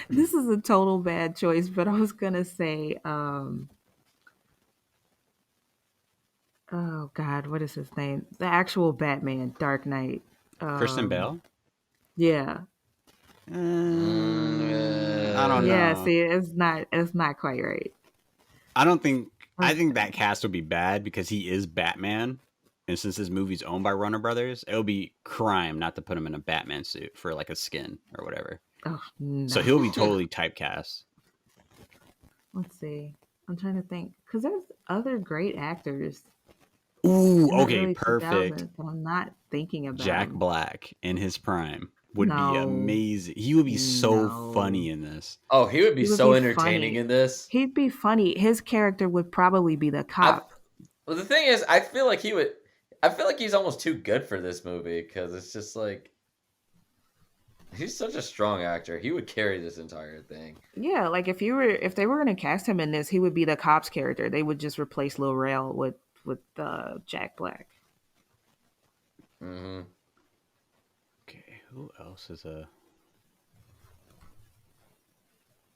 This is a total bad choice, but I was gonna say, oh God, what is his name? The actual Batman, Dark Knight. Kristen Bell? Yeah, I don't yeah. know. See, it's not quite right. I think that cast would be bad because he is Batman. And since this movie's owned by Warner Brothers, it would be crime not to put him in a Batman suit for like a skin or whatever. Oh no. So he'll be totally typecast. Let's see. I'm trying to think because there's other great actors. Ooh, in the okay, early perfect. 2000s that I'm not thinking about. Jack Black in his prime would be No. amazing. He would be so No. funny in this. Oh, he would be He would so be entertaining funny. in this. He'd be funny. His character would probably be the cop. Well, the thing is, I feel like he's almost too good for this movie because it's just like he's such a strong actor. He would carry this entire thing. Yeah, like if they were gonna cast him in this, he would be the cop's character. They would just replace Lil Rel with Jack Black. Mm-hmm. Okay, who else is a...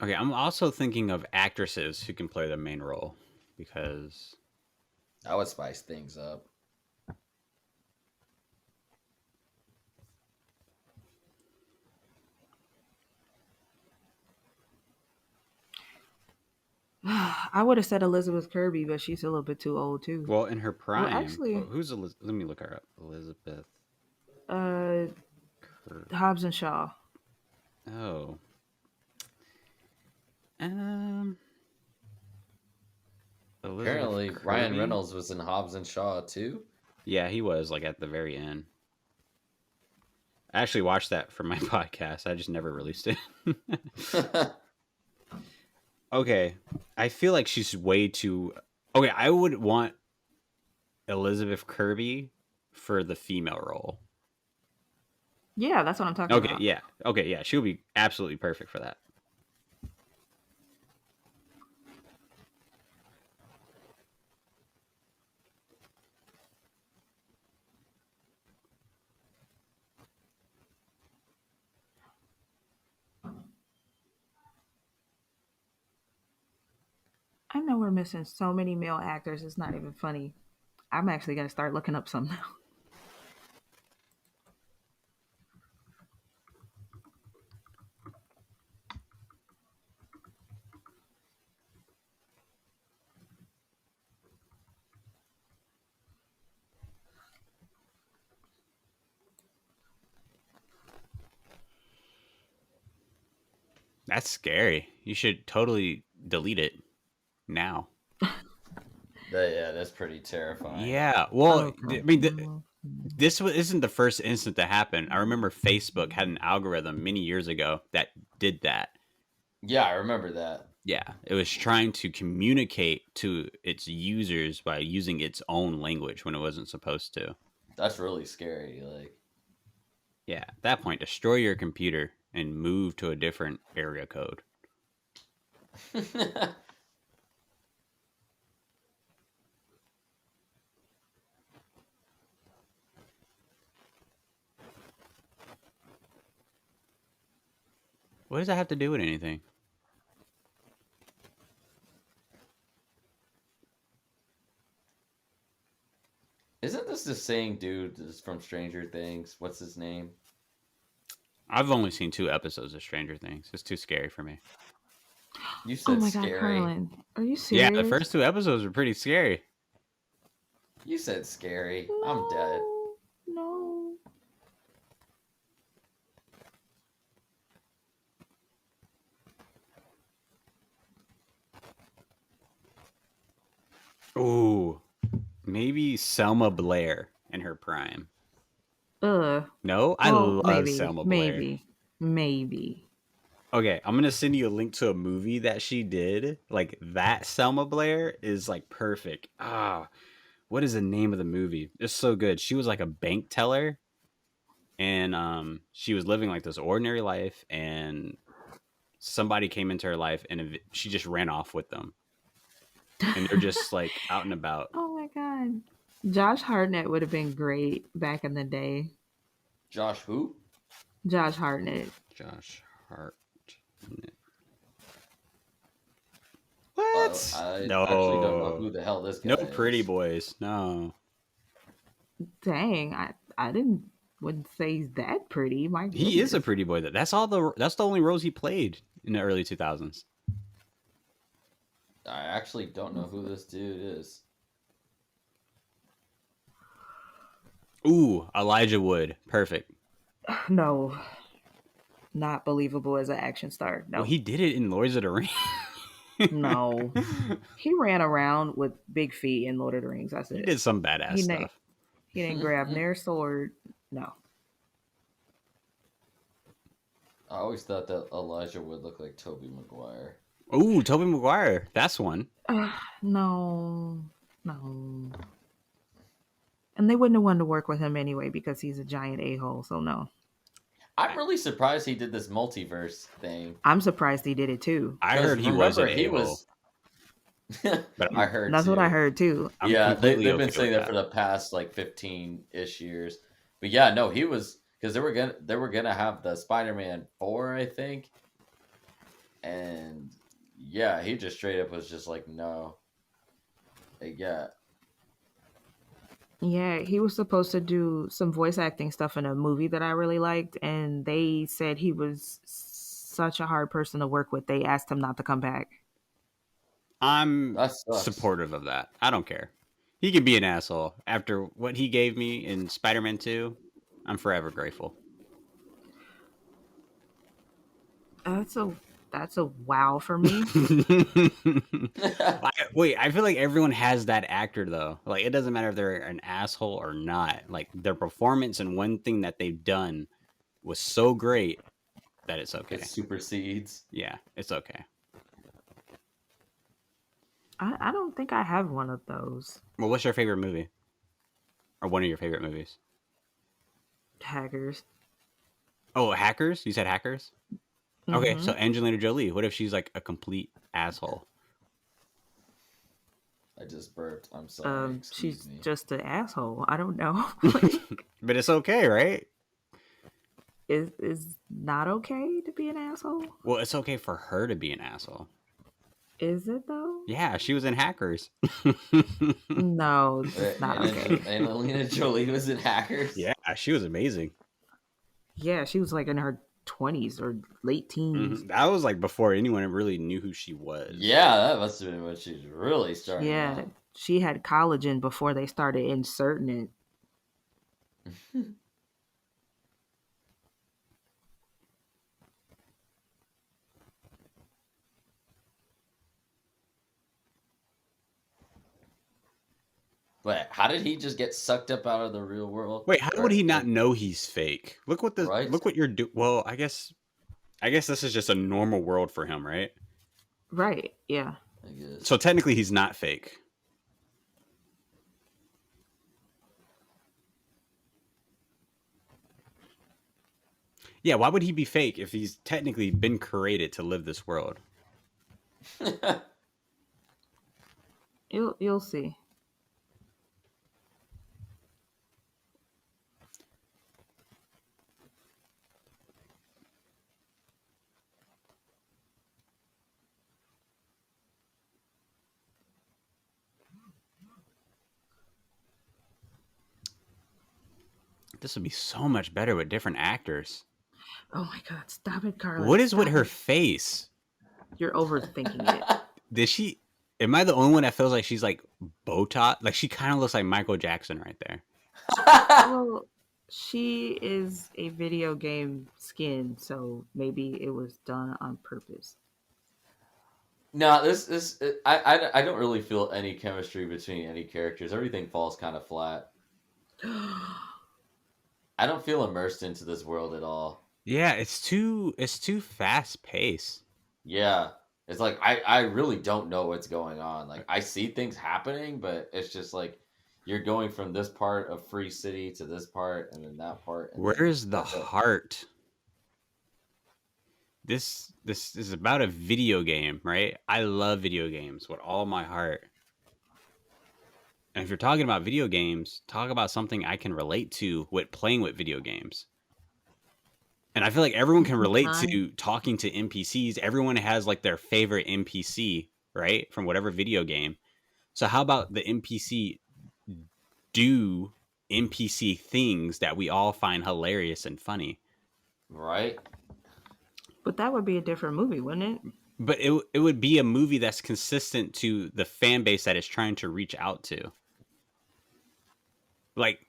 Okay, I'm also thinking of actresses who can play the main role because... I would spice things up. I would have said Elizabeth Kirby, but she's a little bit too old too. Well, in her prime. actually, Who's Let me look her up. Elizabeth uh, Kirby. Hobbs and Shaw. Oh. Um. Elizabeth Apparently, Kirby? Ryan Reynolds was in Hobbs and Shaw too. Yeah, he was like at the very end. I actually watched that for my podcast. I just never released it. Okay, I feel like she's way too. Okay, I would want Elizabeth Kirby for the female role. Yeah, that's what I'm talking about. Okay, yeah, she'll be absolutely perfect for that. I know we're missing so many male actors. It's not even funny. I'm actually gonna start looking up some now. That's scary. You should totally delete it now. Yeah, that's pretty terrifying. Yeah. Well, Okay. I mean, this isn't the first incident to happen. I remember Facebook had an algorithm many years ago that did that. Yeah, I remember that. Yeah, it was trying to communicate to its users by using its own language when it wasn't supposed to. That's really scary. Like, Yeah, at that point, destroy your computer and move to a different area code. What does that have to do with anything? isn't this the same dude that's from Stranger Things? What's his name? I've only seen 2 episodes of Stranger Things. It's too scary for me. You Oh said my god, scary. Carlin, are you serious? Yeah, the first 2 episodes were pretty scary. You said scary. No, I'm dead. No. Ooh, maybe Selma Blair in her prime. No, I Well, love maybe, Selma Blair. maybe. Okay, I'm gonna send you a link to a movie that she did. Like that Selma Blair is like perfect. What is the name of the movie? It's so good. She was like a bank teller, and she was living like this ordinary life, and somebody came into her life, and she just ran off with them, and they're just like out and about. Oh my god, Josh Hartnett would have been great back in the day. Josh who? Josh Hartnett. Josh Hartnett. What? I No. actually don't know who the hell this guy No is. Pretty Boys. No. Dang, I wouldn't say he's that pretty. My He is a goodness. pretty boy. That's the only roles he played in the early 2000s. I actually don't know who this dude is. Ooh, Elijah Wood. Perfect. No, not believable as an action star. No, Well, he did it in Lords of the Rings. no, he ran around with big feet in Lord of the Rings. That's He it. did some badass He stuff. He didn't grab near sword. No. I always thought that Elijah would look like Tobey Maguire. Ooh, Tobey Maguire. That's one. No. And they wouldn't have wanted to work with him anyway because he's a giant a-hole. So no. I'm really surprised he did this multiverse thing. I'm surprised he did it too. I heard he was an a-hole. But I heard That's too. what I heard too. I'm Yeah, they've completely been okay saying with that for the past like 15-ish years. But yeah, no, he was, because they were gonna have the Spider-Man 4, I think. And yeah, he just straight up was just like, no. Like, yeah. Yeah, he was supposed to do some voice acting stuff in a movie that I really liked, and they said he was such a hard person to work with. They asked him not to come back. I'm That sucks. supportive of that. I don't care. He can be an asshole. After what he gave me in Spider-Man 2, I'm forever grateful. That's a wow for me. Wait, I feel like everyone has that actor though. Like it doesn't matter if they're an asshole or not. Like their performance and one thing that they've done was so great that it's okay. It supersedes. Yeah, it's okay. I don't think I have one of those. Well, what's your favorite movie? Or one of your favorite movies? Hackers. Oh, Hackers? You said Hackers? Okay, so Mhm. Angelina Jolie. What if she's like a complete asshole? I just burped. I'm sorry. Excuse She's me. just an asshole. I don't know. But it's okay, right? Is not okay to be an asshole? Well, it's okay for her to be an asshole. Is it though? Yeah, she was in Hackers. No, it's not okay. Angelina Jolie was in Hackers. Yeah, she was amazing. Yeah, she was like in her 20s or late teens. That was like before anyone really knew who she was. Yeah, that must have been when she was really starting. Yeah, out. she had collagen before they started inserting it. But how did he just get sucked up out of the real world? Wait, how would he not know he's fake? Look what Right? look what you're doing. Well, I guess this is just a normal world for him, right? Right, yeah. I guess. So technically he's not fake. Yeah, why would he be fake if he's technically been created to live this world? You'll see. This would be so much better with different actors. Oh my god, stop it, Carla. What is with Stop her it. face? You're overthinking it. Did she? Am I the only one that feels like she's like Botox? Like she kind of looks like Michael Jackson right there. Well, she is a video game skin, so maybe it was done on purpose. No, I don't really feel any chemistry between any characters. Everything falls kind of flat. I don't feel immersed into this world at all. Yeah, it's too fast paced. Yeah. It's like I really don't know what's going on. Like I see things happening, but it's just like you're going from this part of Free City to this part and then that part. And Where's the that's it. heart? This is about a video game, right? I love video games with all my heart. And if you're talking about video games, talk about something I can relate to with playing with video games. And I feel like everyone can relate to talking to NPCs. Everyone has like their favorite NPC, right? From whatever video game. So how about the NPC do NPC things that we all find hilarious and funny? Right? But that would be a different movie, wouldn't it? But it would be a movie that's consistent to the fan base that it's trying to reach out to. Like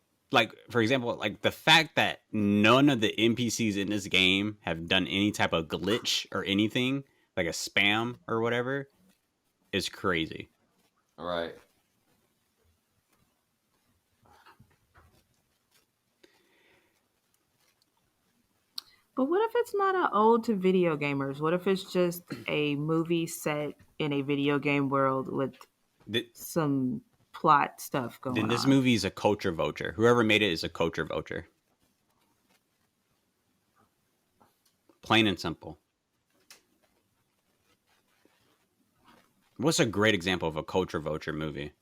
for example, like the fact that none of the NPCs in this game have done any type of glitch or anything, like a spam or whatever, is crazy. Right. But what if it's not an ode to video gamers? What if it's just a movie set in a video game world with some plot stuff going on? Then this movie is a culture vulture. Whoever made it is a culture vulture. Plain and simple. What's a great example of a culture vulture movie?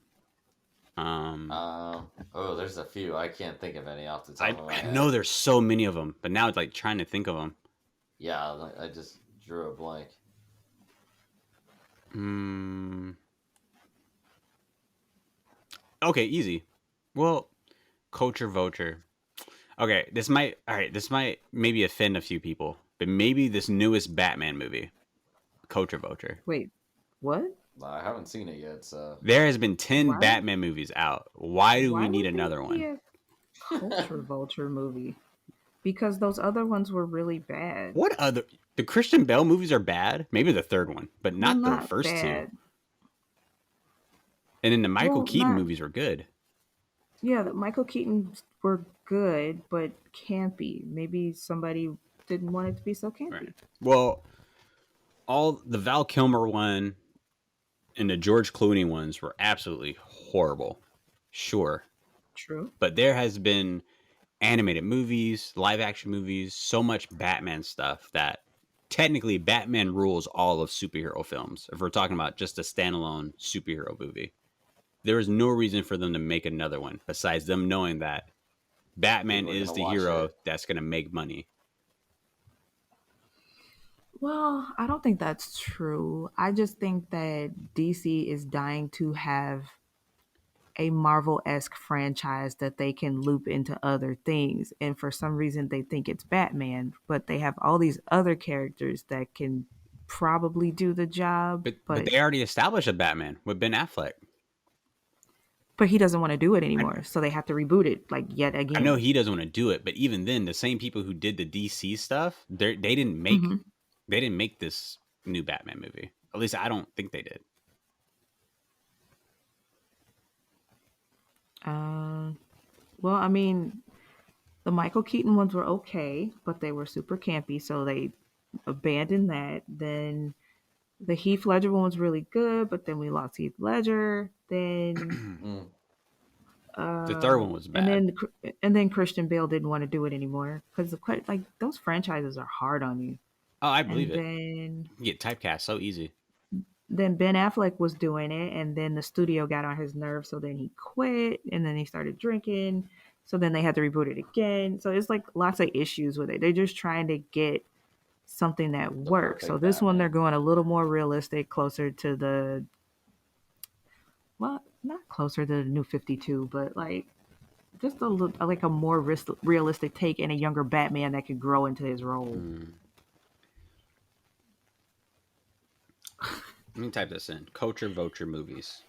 There's a few. I can't think of any off the top of my I head. know there's so many of them, but now it's like trying to think of them. Yeah, I just drew a blank. Okay, easy. Well, culture vulture. Okay, this might maybe offend a few people, but maybe this newest Batman movie, culture vulture. Wait, what? I haven't seen it yet, so There has been 10 Why? Batman movies out. Why do we Why need would there another be one? a culture vulture movie? Because those other ones were really bad. What other? The Christian Bale movies are bad. Maybe the third one, but Well, not the not first two. bad. And then the Michael Well, Keaton not movies were good. yeah. The Michael Keaton were good, but campy. Maybe somebody didn't want it to be so Right. campy. Well, all the Val Kilmer one and the George Clooney ones were absolutely horrible. Sure. True. But there has been animated movies, live action movies, so much Batman stuff that technically Batman rules all of superhero films. If we're talking about just a standalone superhero movie, there is no reason for them to make another one besides them knowing that Batman people are is gonna the watch hero it. that's going to make money. Well, I don't think that's true. I just think that DC is dying to have a Marvel-esque franchise that they can loop into other things. And for some reason they think it's Batman, but they have all these other characters that can probably do the job, But they already established a Batman with Ben Affleck. but he doesn't want to do it anymore. So they have to reboot it like yet I know again. he doesn't want to do it, but even then, the same people who did the DC stuff, they didn't make hmm they didn't make this new Batman movie. At least I don't think they did. Uh, well, I mean, the Michael Keaton ones were okay, but they were super campy, so they abandoned that. Then the Heath Ledger one was really good, but then we lost Heath Ledger. Then Mm. The third one was and bad. then Christian Bale didn't want to do it anymore because like those franchises are hard on you. Oh, I believe And it. then You get typecast so easy. Ben Affleck was doing it, and then the studio got on his nerves, so then he quit, and then he started drinking. So then they had to reboot it again. So it's like lots of issues with it. They're just trying to get something that The works. So perfect this one they're Batman. going a little more realistic, closer to the well, not closer to the new 52, but like just a little like a more realistic take and a younger Batman that could grow into his role. Let me type this in. Culture Vulture movies.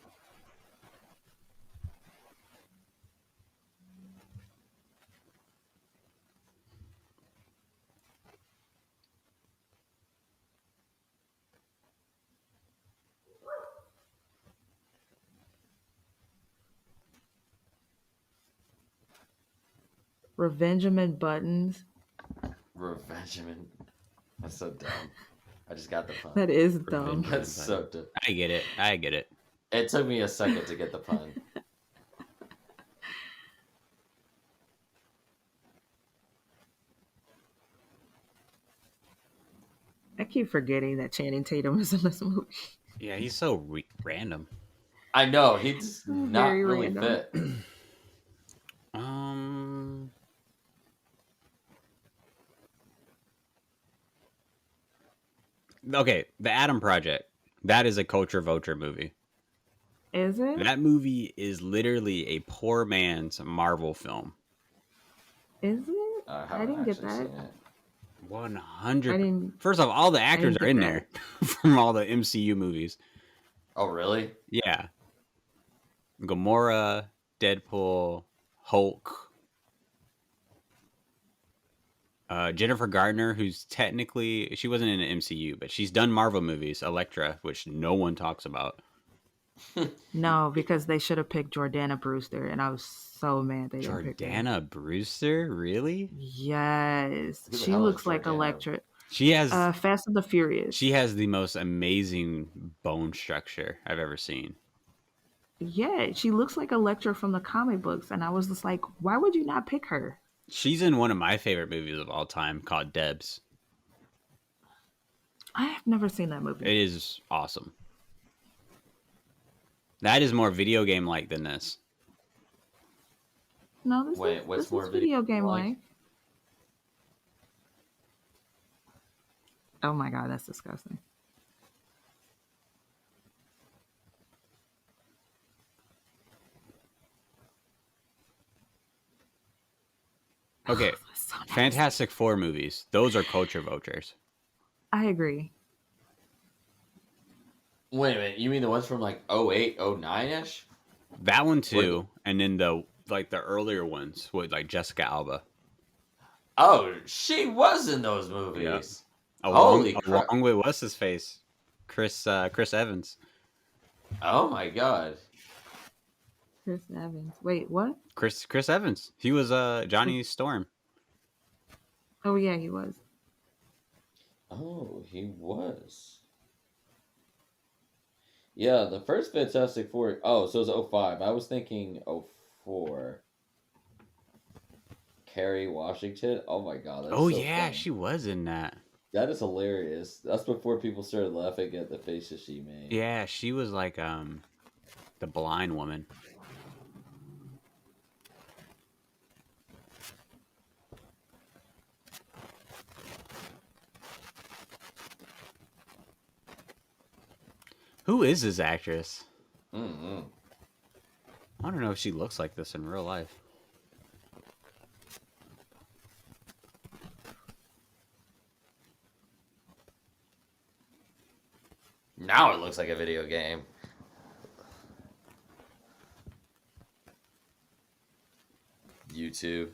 Revengeman Buttons. Revengeman. That's so dumb. I just got the pun. That is dumb. Revenge- That's so dumb. I get it. I get it. It took me a second to get the pun. I keep forgetting that Channing Tatum is in this movie. Yeah, he's so random. I know he's not Very really random. fit. Um, okay, The Adam Project. That is a Culture Vulture movie. Is it? That movie is literally a poor man's Marvel film. Is it? I I haven't didn't get actually that. seen it. 100. I didn't. First off, all the actors didn't are get in that. there from all the MCU movies. Oh, really? Yeah. Gamora, Deadpool, Hulk, Jennifer Gardner, who's technically she wasn't in the MCU, but she's done Marvel movies. Elektra, which no one talks about. No, because they should have picked Jordana Brewster, and I was so mad they didn't pick her. Jordana Brewster, really? Yes, Who the she hell is looks like Jordana? Electra. She has Fast and the Furious. she has the most amazing bone structure I've ever seen. Yeah, she looks like Electra from the comic books, and I was just like, why would you not pick her? She's in one of my favorite movies of all time called Debs. I have never seen that movie. It is awesome. That is more video game like than this. No, this Wait, is what's this more is video video game like? like. Oh my god, that's disgusting. Okay, So nasty. Fantastic Four movies. Those are culture vultures. I agree. Wait a minute, you mean the ones from like 08, 09 ish? That one too, and then the earlier ones with like Jessica Alba. Oh, she was in those Yeah. movies. Along Holy crap. with what's his face? Chris Evans. Oh my god. Chris Evans. Wait, what? Chris Evans. He was Johnny Storm. Oh yeah, he was. Oh, he was. Yeah, the first Fantastic Four. Oh, so it was 05. I was thinking 04. Kerry Washington. Oh my god, that's Oh so yeah, funny. she was in that. That is hilarious. That's before people started laughing at the faces she made. Yeah, she was like the blind woman. Who is this actress? Mm-hmm. I don't know if she looks like this in real life. Now it looks like a video game. YouTube.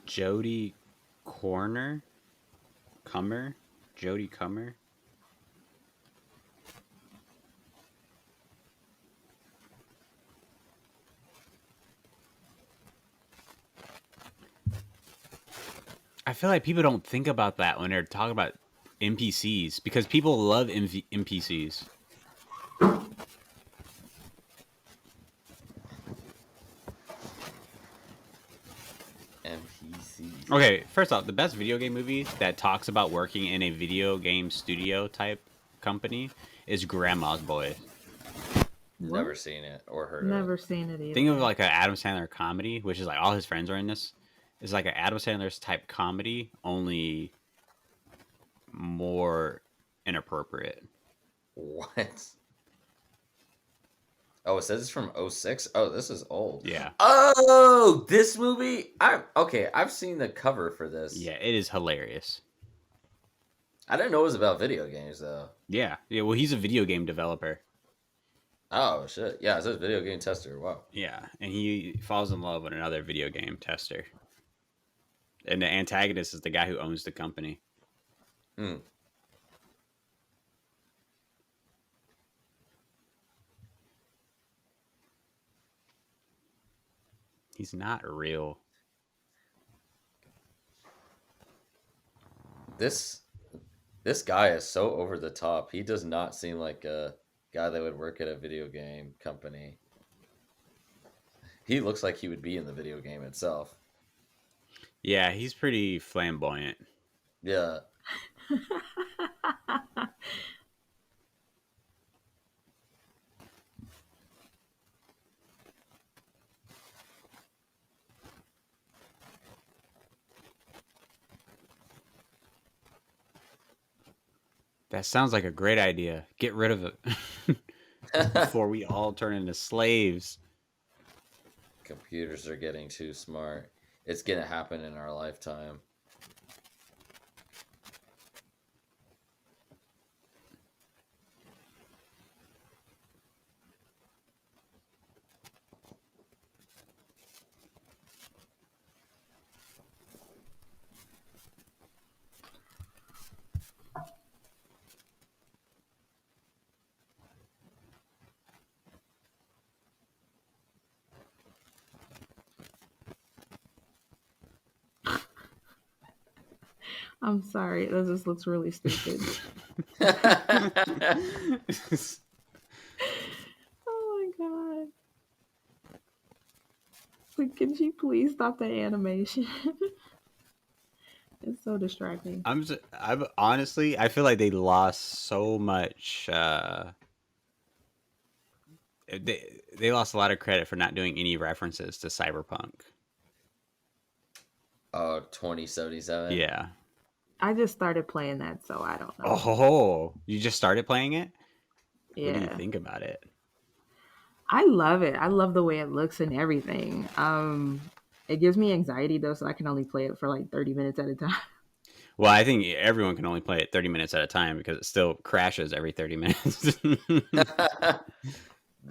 Jodie Comer. Jodie Comer. I feel like people don't think about that when they're talking about NPCs because people love NPCs. NPCs. Okay, first off, the best video game movie that talks about working in a video game studio type company is Grandma's Boy. Never What? seen it or heard Never of it. seen it either. Think of like an Adam Sandler comedy, which is like all his friends are in this. It's like an Adam Sandler's type comedy, only more inappropriate. What? Oh, it says it's from 06? Oh, this is old. Yeah. Oh, this movie? I've seen the cover for this. Yeah, it is hilarious. I didn't know it was about video games though. Yeah. Well, he's a video game developer. Oh shit. Yeah, it says video game tester. Wow. Yeah, and he falls in love with another video game tester. And the antagonist is the guy who owns the company. Hmm. He's not real. This guy is so over the top. He does not seem like a guy that would work at a video game company. He looks like he would be in the video game itself. Yeah, he's pretty flamboyant. Yeah. That sounds like a great idea. Get rid of it before we all turn into slaves. Computers are getting too smart. It's gonna happen in our lifetime. I'm sorry. That just looks really stupid. Oh my god. Like, can you please stop the animation? It's so distracting. I'm honestly, I feel like they lost so much. They lost a lot of credit for not doing any references to Cyberpunk. Oh, 2077. Yeah. I just started playing that, so I don't know. Oh, you just started playing it? Yeah. What do you think about it? I love it. I love the way it looks and everything. It gives me anxiety though, so I can only play it for like 30 minutes at a time. Well, I think everyone can only play it 30 minutes at a time because it still crashes every 30 minutes. They've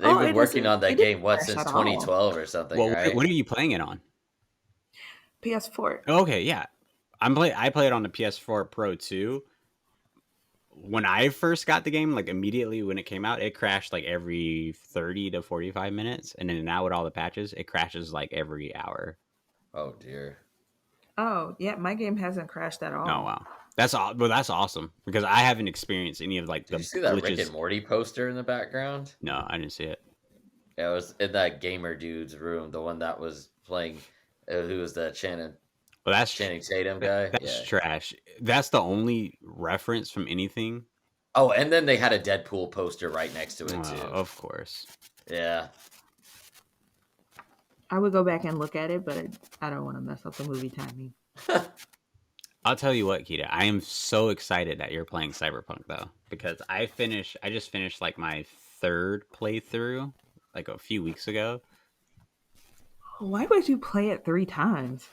been working on It that didn't game, what, crash since at all. 2012 or something, Well, right? what are you playing it on? PS4. Okay, yeah. I play it on the PS4 Pro too. When I first got the game, like immediately when it came out, it crashed like every 30 to 45 minutes. And then now with all the patches, it crashes like every hour. Oh dear. Oh, yeah, my game hasn't crashed at all. Oh, wow. That's awesome because I haven't experienced any of like Did the you see that Rick glitches. and Morty poster in the background? No, I didn't see it. Yeah, it was in that gamer dude's room, the one that was playing, who was the Channing Well, that's Tatum guy. that's Yeah. trash. That's the only reference from anything. Oh, and then they had a Deadpool poster right next to it too. Of course. Yeah. I would go back and look at it, but I don't want to mess up the movie timing. I'll tell you what, Keita. I am so excited that you're playing Cyberpunk though, because I just finished like my third playthrough like a few weeks ago. Why would you play it 3 times?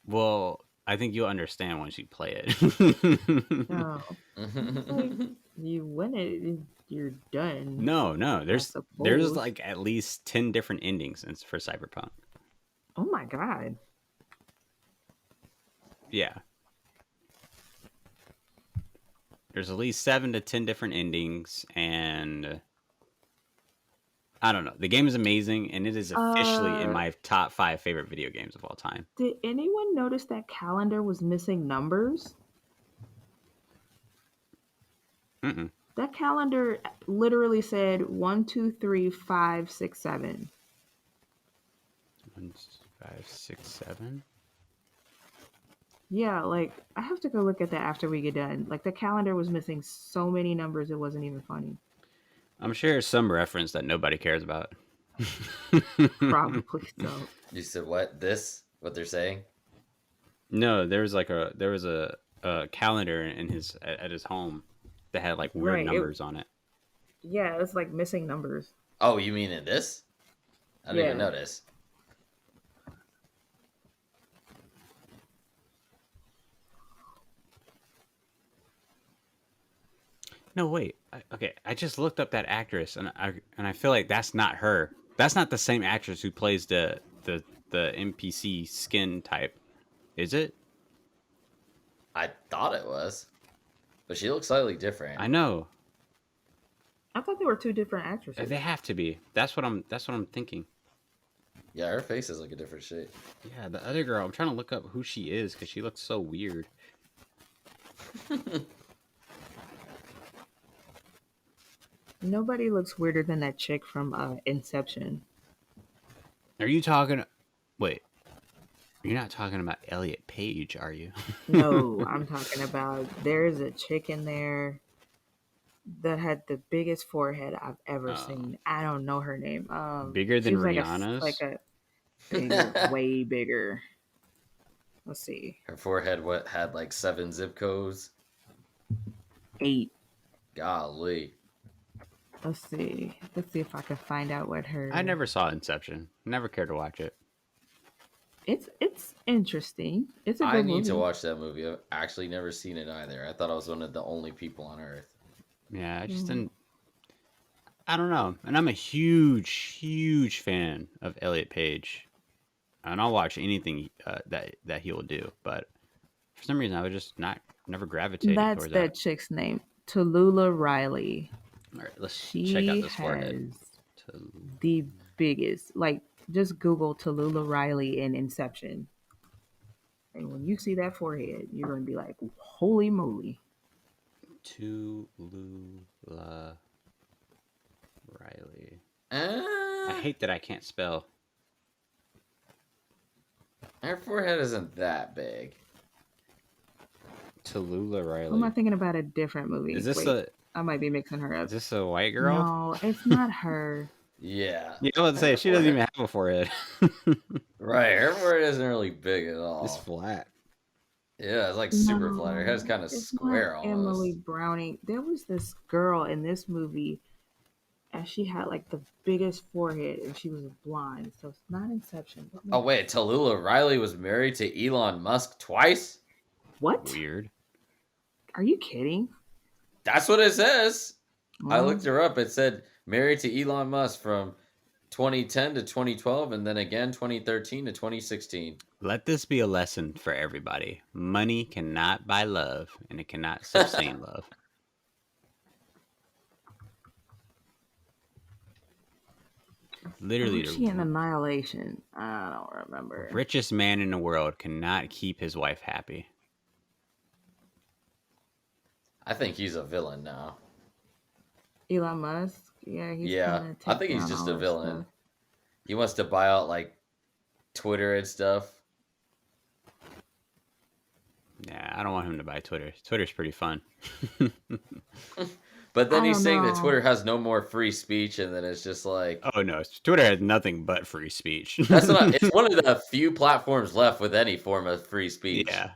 Well, I think you'll understand once you play it. No. Like, you win it, you're done. No, there's suppose. like at least 10 different endings for Cyberpunk. Oh my god. Yeah. There's at least 7 to 10 different endings, and I don't know. The game is amazing, and it is officially in my top 5 favorite video games of all time. Did anyone notice that calendar was missing numbers? Mm-mm. That calendar literally said 1, 2, 3, 5, 6, 7. 1, 5, 6, 7. Yeah, like I have to go look at that after we get done. Like the calendar was missing so many numbers, it wasn't even funny. I'm sure it's some reference that nobody cares about. Probably so. You said what? What they're saying? No, there was a calendar in at his home that had like weird Right, numbers on it. Yeah, it's like missing numbers. Oh, you mean in this? I didn't even Yeah. notice. No, wait. Okay, I just looked up that actress, and I feel like that's not her. That's not the same actress who plays the NPC skin type, is it? I thought it was, but she looks slightly different. I know I thought they were 2 different actresses. they have to be. That's what I'm thinking. Yeah, her face is like a different shape. Yeah, the other girl. I'm trying to look up who she is because she looks so weird. Nobody looks weirder than that chick from Inception. Are you talking? Wait, you're not talking about Elliot Page, are you? No, I'm talking about there's a chick in there that had the biggest forehead I've ever seen. I don't know her name. Bigger than she was Rihanna's? like a bigger, way bigger. Let's see, Her forehead had like 7 zip codes. 8. Golly. Let's see if I can find out what her. I never saw Inception. Never cared to watch it. It's interesting. It's a good I movie. need to watch that movie. I've actually never seen it either. I thought I was one of the only people on Earth. Yeah, I just didn't. I don't know. And I'm a huge fan of Elliot Page, and I'll watch anything that he will do. But for some reason, I was just never gravitated That's towards that that. chick's name, Tallulah Riley. All right, let's She check out this has forehead. the biggest. Like, just Google Tallulah Riley in Inception, and when you see that forehead, you're gonna be like, "Holy moly!" Tallulah Riley. Uh, I hate that I can't spell. Her forehead isn't that big. Tallulah Riley. Who am I thinking about? A different movie. Is this Wait, I might be mixing her up. is this a white girl? No, it's not her. Yeah. Yeah, I was about to say she doesn't even have a forehead. Right. Her forehead isn't really big at It's all. flat. Yeah, it's like super flat. Her head's No, kind of it's not square Emily almost. Browning. There was this girl in this movie, and she had like the biggest forehead, and she was blind. So it's not Inception. What Oh movie? wait, Tallulah Riley was married to Elon Musk twice? What? Weird. Are you kidding? That's what it says. I Well, looked her up. It said married to Elon Musk from 2010 to 2012 and then again 2013 to 2016. Let this be a lesson for everybody. Money cannot buy love, and it cannot sustain love. Literally, was she in the Annihilation? I don't remember. richest man in the world cannot keep his wife happy. I think he's a villain now. Elon Musk. Yeah, he's Yeah, gonna I take think he's down just all a that villain. stuff. He wants to buy out like Twitter and stuff. Yeah, I don't want him to buy Twitter. Twitter's pretty fun. But then I he's don't saying that know. Twitter has no more free speech, and then it's just like Oh no, Twitter has nothing but free speech. that's not. It's one of the few platforms left with any form of free speech. Yeah.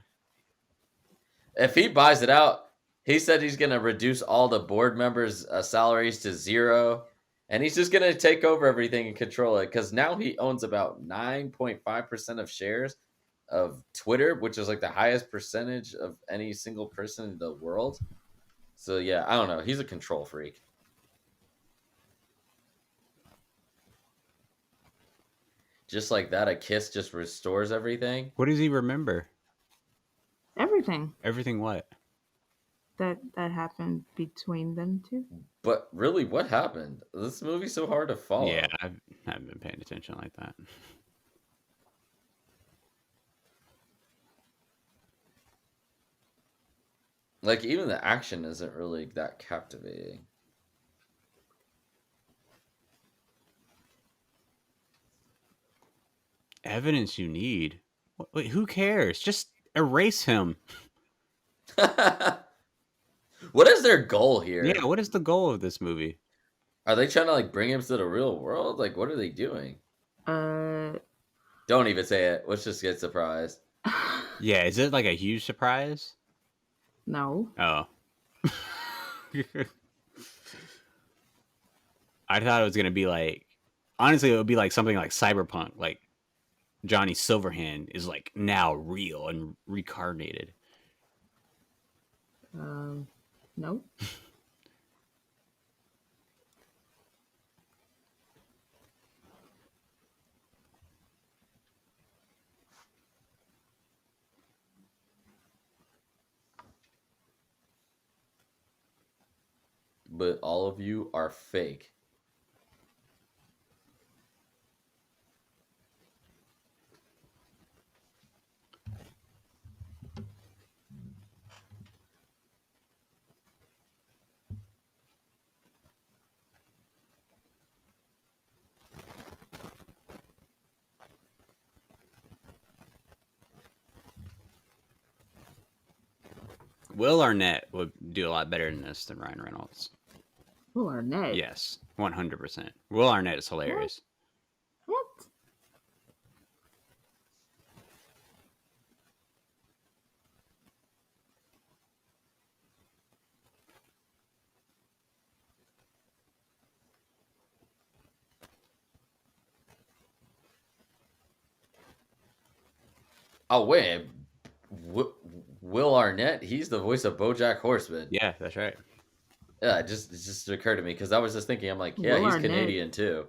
If he buys it out, he said he's going to reduce all the board members' salaries to zero, and he's just going to take over everything and control it. Because now he owns about 9.5% of shares of Twitter, which is like the highest percentage of any single person in the world. So yeah, I don't know. He's a control freak. Just like that, a kiss just restores everything. What does he remember? Everything Everything what? that happened between them two. But really, what happened? This movie's so hard to follow. Yeah, I haven't been paying attention like that. Like, even the action isn't really that captivating. Evidence you need? Wait, who cares? Just erase him. What is their goal here? Yeah, what is the goal of this movie? Are they trying to like bring him to the real world? Like, what are they doing? Uh, Don't even say it. Let's just get surprised. Yeah, is it like a huge surprise? no. Oh. I thought it was gonna be like, honestly, it would be like something like Cyberpunk, like Johnny Silverhand is like now real and reincarnated. No. But all of you are fake. Will Arnett would do a lot better in this than Ryan Reynolds. Will Arnett. Yes, 100%. Will Arnett is hilarious. What? Oh wait, Will Arnett? He's the voice of BoJack Horseman. Yeah, that's right. Yeah, it just occurred to me because I was just thinking, I'm like, yeah, Will he's Arnett. Canadian too.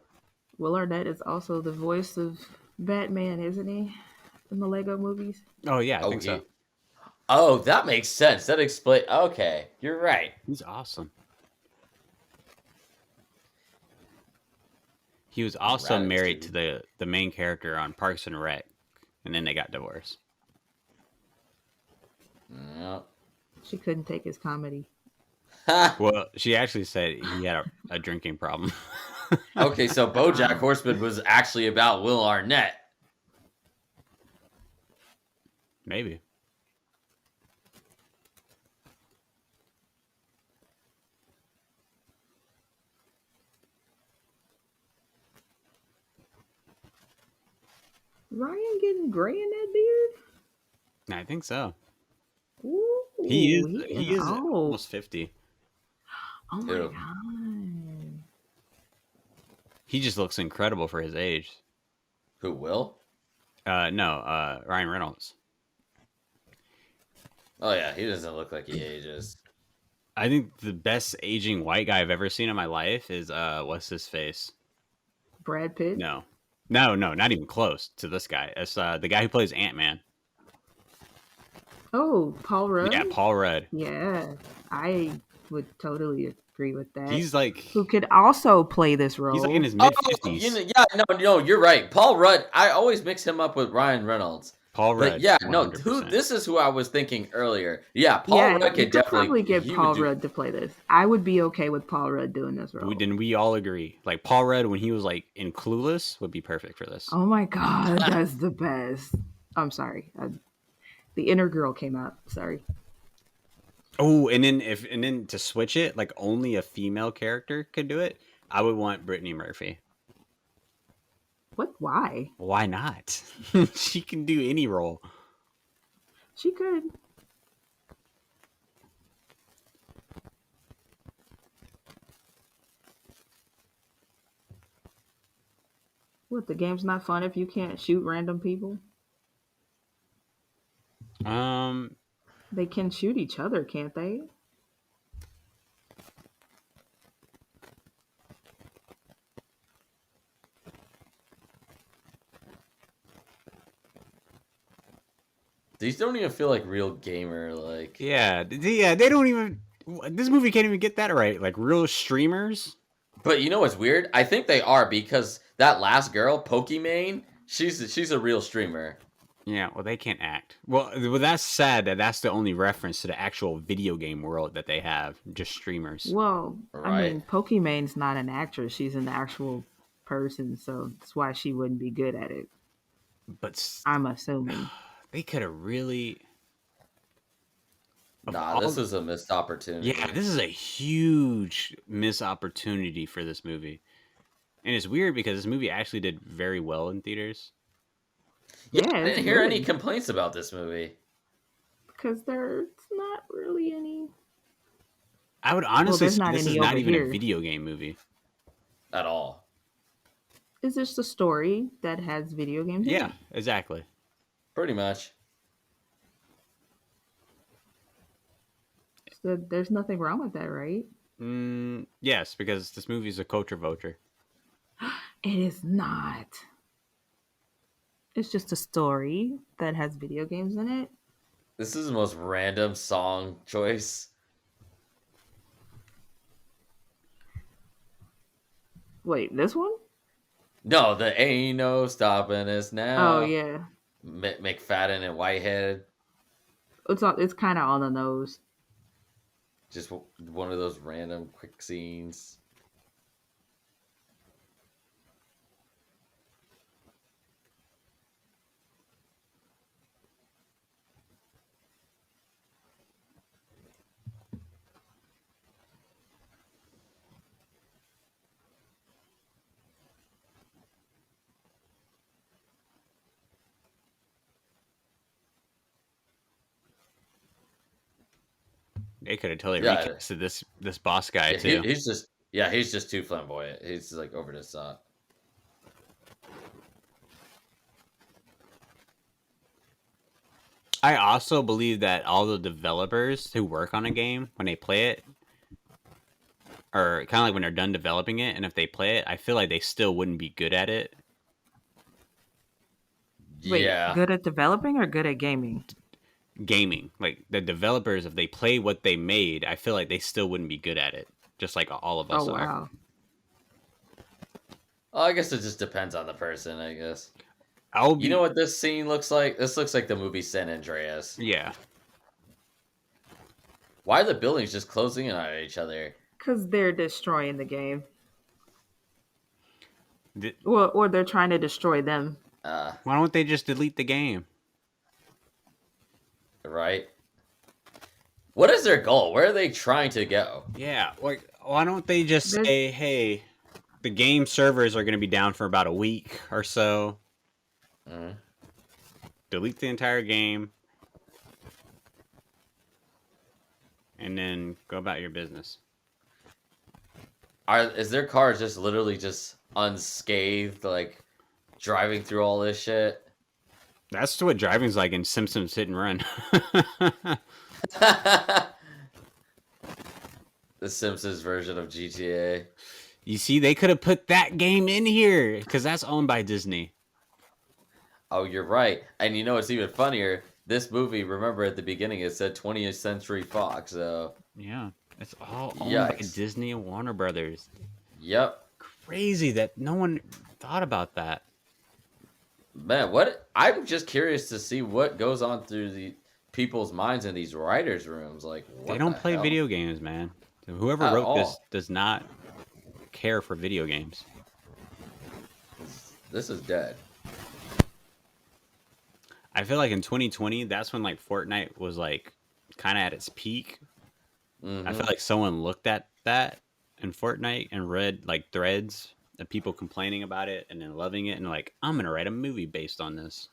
Will Arnett is also the voice of Batman, isn't he? In the Lego movies. Oh yeah, I think so. Oh, that makes sense. That explains. Okay, you're right. He's awesome. He was also married to the main character on Parks and Rec, and then they got divorced. Yep. She couldn't take his comedy. Well, she actually said he had a drinking problem. Okay, so BoJack Horseman was actually about Will Arnett. Maybe. Ryan getting gray in that beard? I think so. Ooh, He is old. almost 50. Oh my Ew. god. He just looks incredible for his age. Who will? No, Ryan Reynolds. Oh yeah, he doesn't look like he ages. I think the best aging white guy I've ever seen in my life is what's his face? Brad Pitt? No, not even close to this guy. It's the guy who plays Ant-Man. Oh, Paul Rudd? Yeah, Paul Rudd. Yeah, I would totally agree with that. He's like Who could also play this role? he's like in his Oh, mid 50s. no, you're right. Paul Rudd. I always mix him up with Ryan Reynolds. Paul Rudd. But yeah, no, 100%. this is who I was thinking earlier. Yeah, Paul Rudd you could could probably definitely get he Paul would do- Rudd to play this. I would be okay with Paul Rudd doing this role. We all agree. Like Paul Rudd when he was like in Clueless would be perfect for this. Oh my god, that's the best. I'm sorry. The inner girl came out. Sorry. Oh, and then to switch it, like only a female character could do it. I would want Brittany Murphy. What? Why? Why not? She can do any role. She could. What? The game's not fun if you can't shoot random people? They can shoot each other, can't they? These don't even feel like real gamer like. Yeah, they don't even. This movie can't even get that right. Like real streamers. But you know what's weird? I think they are because that last girl, Pokimane, she's a real streamer. Yeah, well, they can't act. Well, that's sad that that's the only reference to the actual video game world that they have. Just streamers. Well, I Right. mean, Pokimane's not an actress. She's an actual person, so that's why she wouldn't be good at it. But I'm assuming. they could have really. Of Nah, all- this is a missed opportunity. Yeah, this is a huge missed opportunity for this movie. And it's weird because this movie actually did very well in theaters. Yeah, Yeah, I it's didn't hear any good. complaints about this movie. Because there's not really any. I would honestly there's say not this any is not over even here. a video game movie. At all. It's just a story that has video games in Yeah, it. exactly. Pretty much. So there's nothing wrong with that, right? Yes, because this movie is a culture vulture. It is not. It's just a story that has video games in it. This is the most random song choice. Wait, this one? No, the ain't no stopping us now. Oh yeah, McFadden and Whitehead. it's kind of on the nose. Just one of those random quick scenes. They could have totally Yeah. recasted this boss guy Yeah, too. he's just too flamboyant. He's like over the top. I also believe that all the developers who work on a game, when they play it, or kind of like when they're done developing it, and if they play it, I feel like they still wouldn't be good at it. Wait, Yeah. good at developing or good at gaming? Gaming, like the developers, if they play what they made, I feel like they still wouldn't be good at it, just like all of us Oh are. wow. Oh, I guess it just depends on the person, I guess. I'll be, You know what this scene looks like? This looks like the movie San Andreas. Yeah, Why are the buildings just closing in on each other? Because they're destroying the game. Th- Or they're trying to destroy them. why don't they just delete the game? Right? What is their goal? Where are they trying to go? Yeah, like why don't they just There's- say, "Hey, the game servers are going to be down for about a week or so." delete the entire game, and then go about your business. Is their cars just literally just unscathed, like driving through all this shit? That's what driving's like in Simpsons Hit and Run. The Simpsons version of GTA. You see, they could have put that game in here because that's owned by Disney. Oh, you're right. And you know what's even funnier? This movie, remember at the beginning, it said 20th Century Fox. So Yeah, it's all owned by yikes. Disney and Warner Brothers. Yep. Crazy that no one thought about that. Man, what? I'm just curious to see what goes on through the people's minds in these writers' rooms. Like, what They don't the play hell? video games, man. So whoever At wrote this all. does not care for video games. This is dead. I feel like in 2020, that's when like Fortnite was like kind of at its peak. I feel like someone looked at that in Fortnite and read like threads of people complaining about it and then loving it and like, I'm gonna write a movie based on this.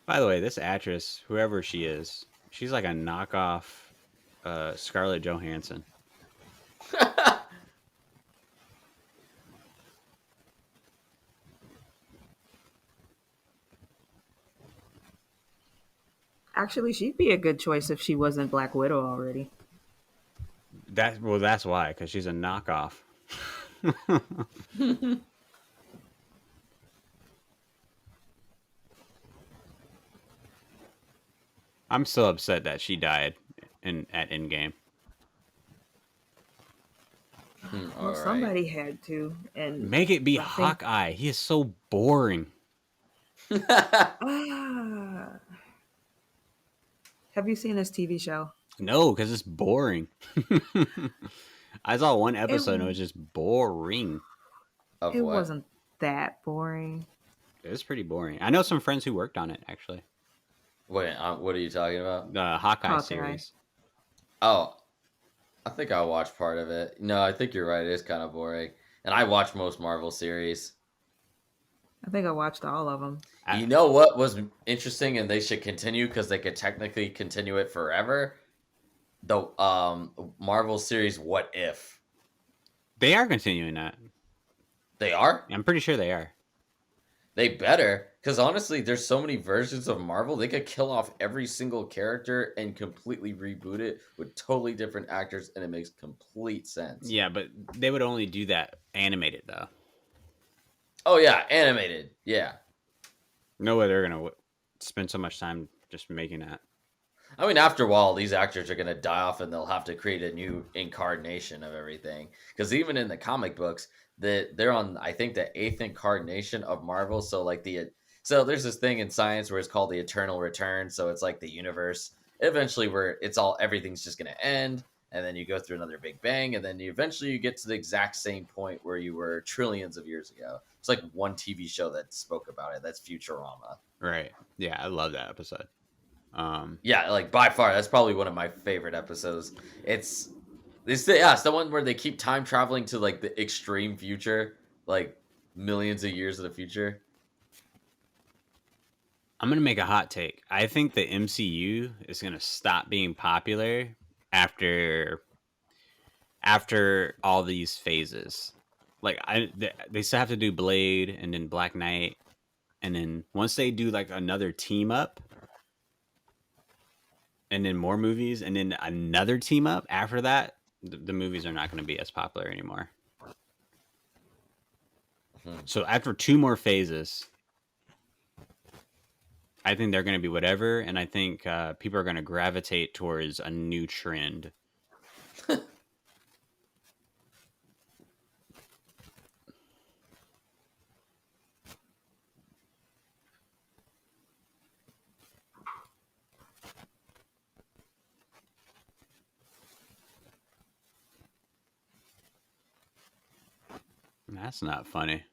By the way, this actress, whoever she is, she's like a knockoff Scarlett Johansson. Actually, she'd be a good choice if she wasn't Black Widow already. That's why, because she's a knockoff. I'm so upset that she died at Endgame. Well, All right. somebody had to, and Make it be I think- Hawkeye. He is so boring. Ah. Have you seen this TV show? No, because it's boring. I saw one episode and it was just boring. Of It what? wasn't that boring. It was pretty boring. I know some friends who worked on it, actually. Wait, what are you talking about? The Hawkeye Hawkeye. series. Oh, I think I watched part of it. No, I think you're right. It is kind of boring. And I watch most Marvel series. I think I watched all of them. You know what was interesting, and they should continue because they could technically continue it forever. The Marvel series What If. They are continuing that. They are. I'm pretty sure they are. They better, because honestly, there's so many versions of Marvel. They could kill off every single character and completely reboot it with totally different actors, and it makes complete sense. Yeah, but they would only do that animated, though. Oh yeah, animated. Yeah. No way they're going to spend so much time just making that. I mean, after a while, these actors are gonna die off, and they'll have to create a new incarnation of everything. Because even in the comic books, they're on, I think, the 8th incarnation of Marvel. So like so there's this thing in science where it's called the eternal return. So it's like the universe eventually where everything's just gonna end, and then you go through another big bang, and then eventually you get to the exact same point where you were trillions of years ago. It's like one TV show that spoke about it. That's Futurama. Right. Yeah, I love that episode. Yeah, like by far, that's probably one of my favorite episodes. It's the one where they keep time traveling to like the extreme future, like millions of years in the future. I'm going to make a hot take. I think the MCU is going to stop being popular after all these phases. Like they still have to do Blade and then Black Knight, and then once they do like another team up, and then more movies, and then another team up after that, the movies are not going to be as popular anymore. So after 2 more phases, I think they're going to be whatever, and I think people are going to gravitate towards a new trend. That's not funny.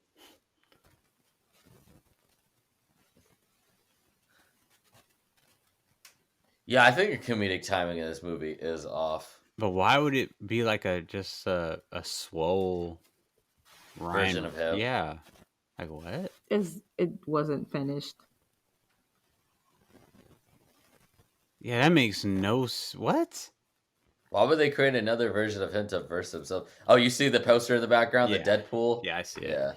Yeah, I think the comedic timing of this movie is off. But why would it be like a swole Version of him. Yeah. Like what? It wasn't finished. Yeah, that makes what? Why would they create another version of him to verse himself? Oh, you see the poster in the background, Yeah. the Deadpool? Yeah, I see it. Yeah.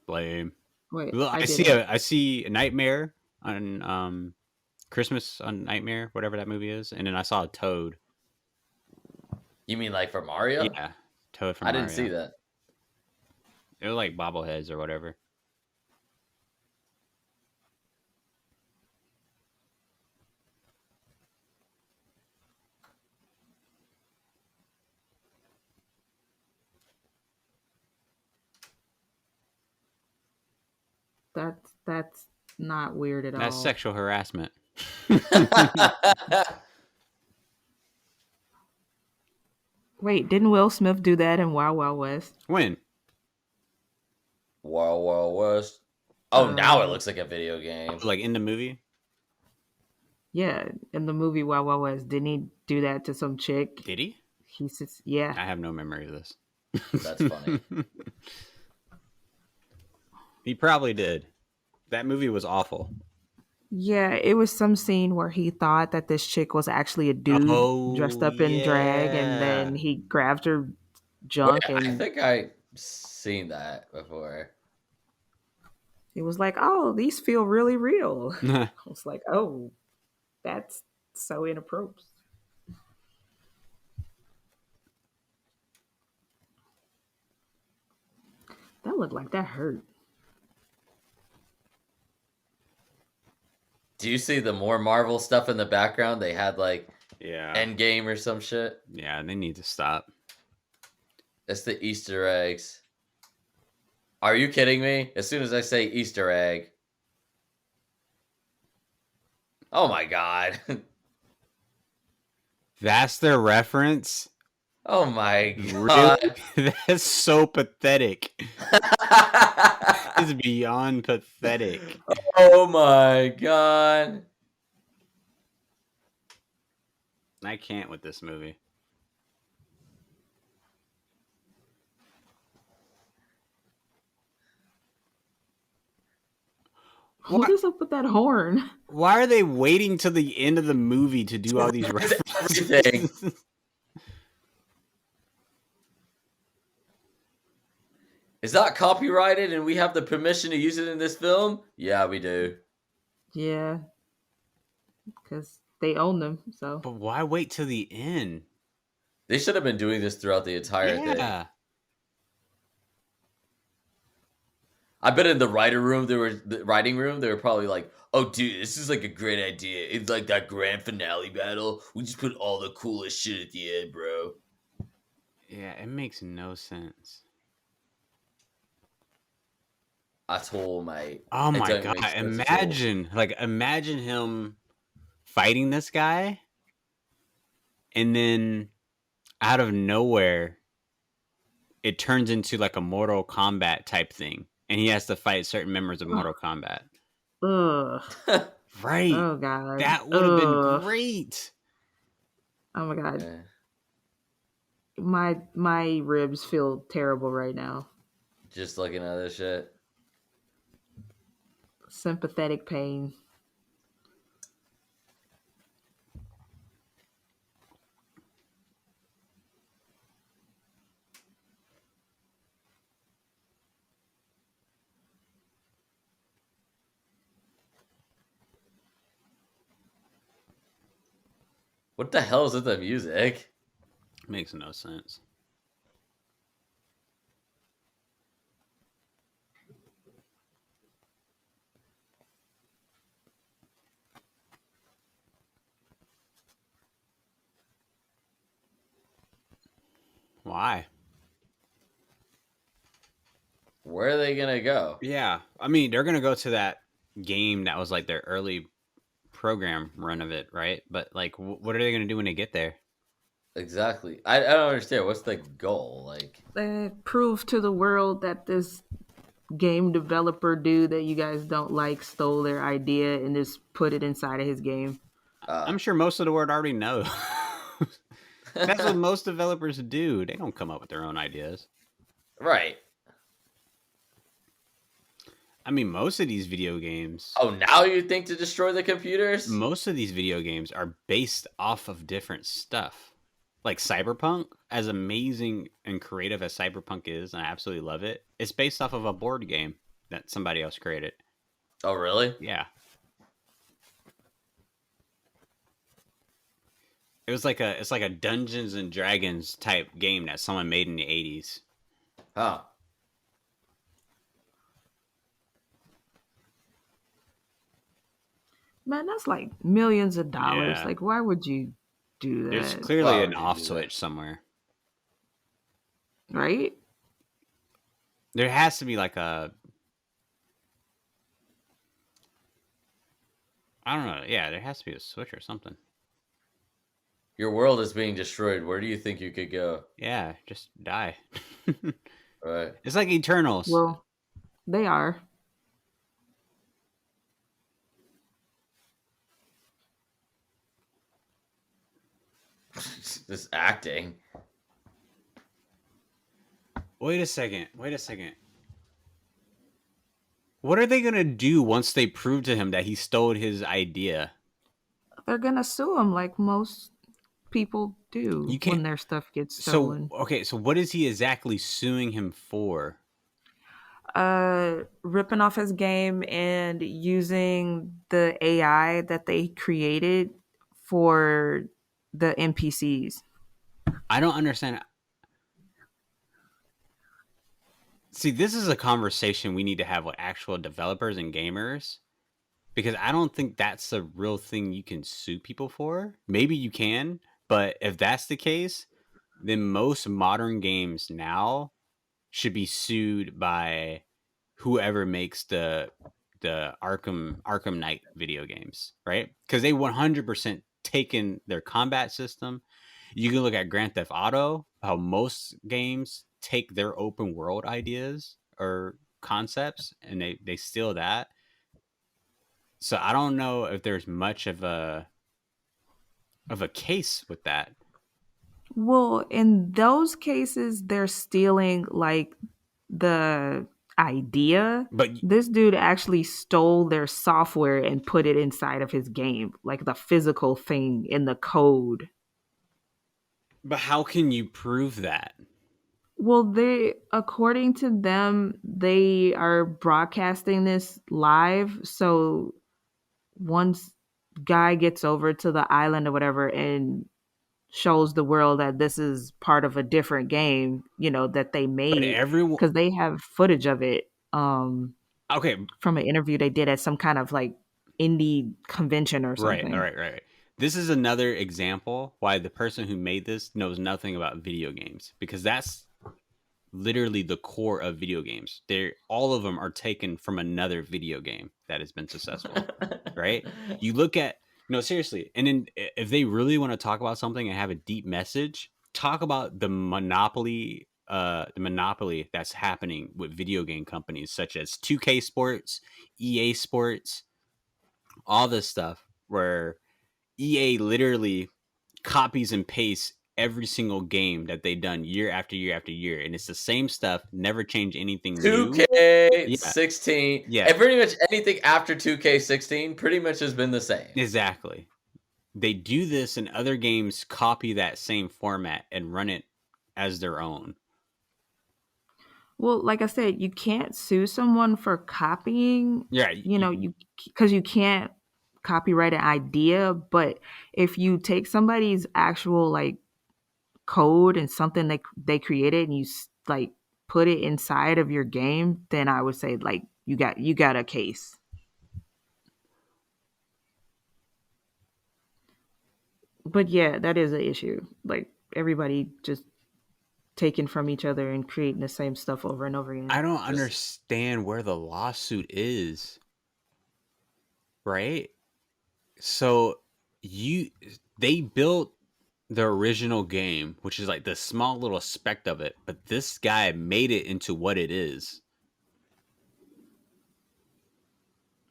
Lame. Wait, Well, I see didn't. I see a Nightmare on Christmas on Nightmare, whatever that movie is, and then I saw a Toad. You mean like for Mario? Yeah, Toad from I Mario. didn't see that. It was like bobbleheads or whatever. That's not weird at That's all. sexual harassment. Wait, didn't Will Smith do that in Wild Wild West? When? Wild Wild West. Oh, now it looks like a video game. Like in the movie? Yeah, in the movie Wild Wild West, didn't he do that to some chick? Did he? He says, yeah. I have no memory of this. That's funny. He probably did. That movie was awful. Yeah, it was some scene where he thought that this chick was actually a dude dressed up in drag, and then he grabbed her junk, Wait, I and think I seen that before. he was like, "Oh, these feel really real." I was like, "Oh, that's so inappropriate." That looked like that hurt. Do you see the more Marvel stuff in the background? They had like Yeah. Endgame or some shit. Yeah, they need to stop. It's the Easter eggs. Are you kidding me? As soon as I say Easter egg. Oh my god. That's their reference? Oh my god. Really? That's so pathetic. It's beyond pathetic. Oh my god. I can't with this movie. What is up with that horn? Why are they waiting till the end of the movie to do all these references? Everything. Is that copyrighted and we have the permission to use it in this film? Yeah, we do. Yeah, because they own them. So, But why wait till the end? They should have been doing this throughout the entire thing. Yeah. I bet in the writing room, they were probably like, "Oh, dude, this is like a great idea. It's like that grand finale battle. We just put all the coolest shit at the end, bro." Yeah, it makes no sense. That's all, mate. Oh It my don't god! make sense at all. Imagine him fighting this guy, and then out of nowhere, it turns into like a Mortal Kombat type thing, and he has to fight certain members of Mortal Kombat. ugh. Right? Oh god, That would have been great. Oh my god, Yeah. my ribs feel terrible right now. Just looking at this shit. Sympathetic pain. What the hell is with the music? Makes no sense. Why? Where are they gonna go? Yeah, I mean, they're gonna go to that game that was like their early program run of it, right? But like, what are they gonna do when they get there? Exactly. I don't understand. What's the goal? Like, Prove to the world that this game developer dude that you guys don't like stole their idea and just put it inside of his game. I'm sure most of the world already know. That's what most developers do. They don't come up with their own ideas. Right. I mean, most of these video games Oh, now you think to destroy the computers? are based off of different stuff. Like Cyberpunk, as amazing and creative as Cyberpunk is, and I absolutely love it, it's based off of a board game that somebody else created. Oh, really? Yeah. It's like a Dungeons and Dragons type game that someone made in the 80s. Huh. Man, that's like millions of dollars. Yeah. Like, why would you do that? There's clearly Why would an you off do that? switch somewhere. Right? There has to be like a, I don't know. Yeah, there has to be a switch or something. Your world is being destroyed. Where do you think you could go? Yeah, just die. Right. It's like Eternals. Well, they are. This acting. Wait a second. What are they going to do once they prove to him that he stole his idea? They're gonna sue him like most people do You can't- when their stuff gets stolen. So what is he exactly suing him for? Ripping off his game and using the AI that they created for the NPCs. I don't understand. See, this is a conversation we need to have with actual developers and gamers, because I don't think that's a real thing you can sue people for. Maybe you can, but if that's the case, then most modern games now should be sued by whoever makes the Arkham Knight video games, right? Because they 100% taken their combat system. You can look at Grand Theft Auto, how most games take their open world ideas or concepts and they steal that. So I don't know if there's much of a case with that. Well, in those cases, they're stealing like the idea. But This dude actually stole their software and put it inside of his game, like the physical thing in the code. how can you prove that? Well, according to them, they are broadcasting this live. So once guy gets over to the island or whatever and shows the world that this is part of a different game, that they But made, everyone, because they have footage of it okay, from an interview they did at some kind of like indie convention or something. right. This is another example why the person who made this knows nothing about video games, because that's literally the core of video games. All of them are taken from another video game that has been successful, right? You look at, no, seriously, and then if they really want to talk about something and have a deep message, talk about the monopoly that's happening with video game companies such as 2K Sports, EA Sports, all this stuff, where EA literally copies and pastes every single game that they've done year after year after year, and it's the same stuff, never change anything new. 2K16. Yeah. And pretty much anything after 2K16 pretty much has been the same. Exactly. They do this, and other games copy that same format and run it as their own. Well, like I said, you can't sue someone for copying. Yeah, Because you can't copyright an idea, but if you take somebody's actual like code and something they created and you like put it inside of your game, then I would say like you got a case. But yeah, that is an issue. Like everybody just taking from each other and creating the same stuff over and over again. I don't understand where the lawsuit is. Right? So they built the original game, which is like the small little speck of it, but this guy made it into what it is.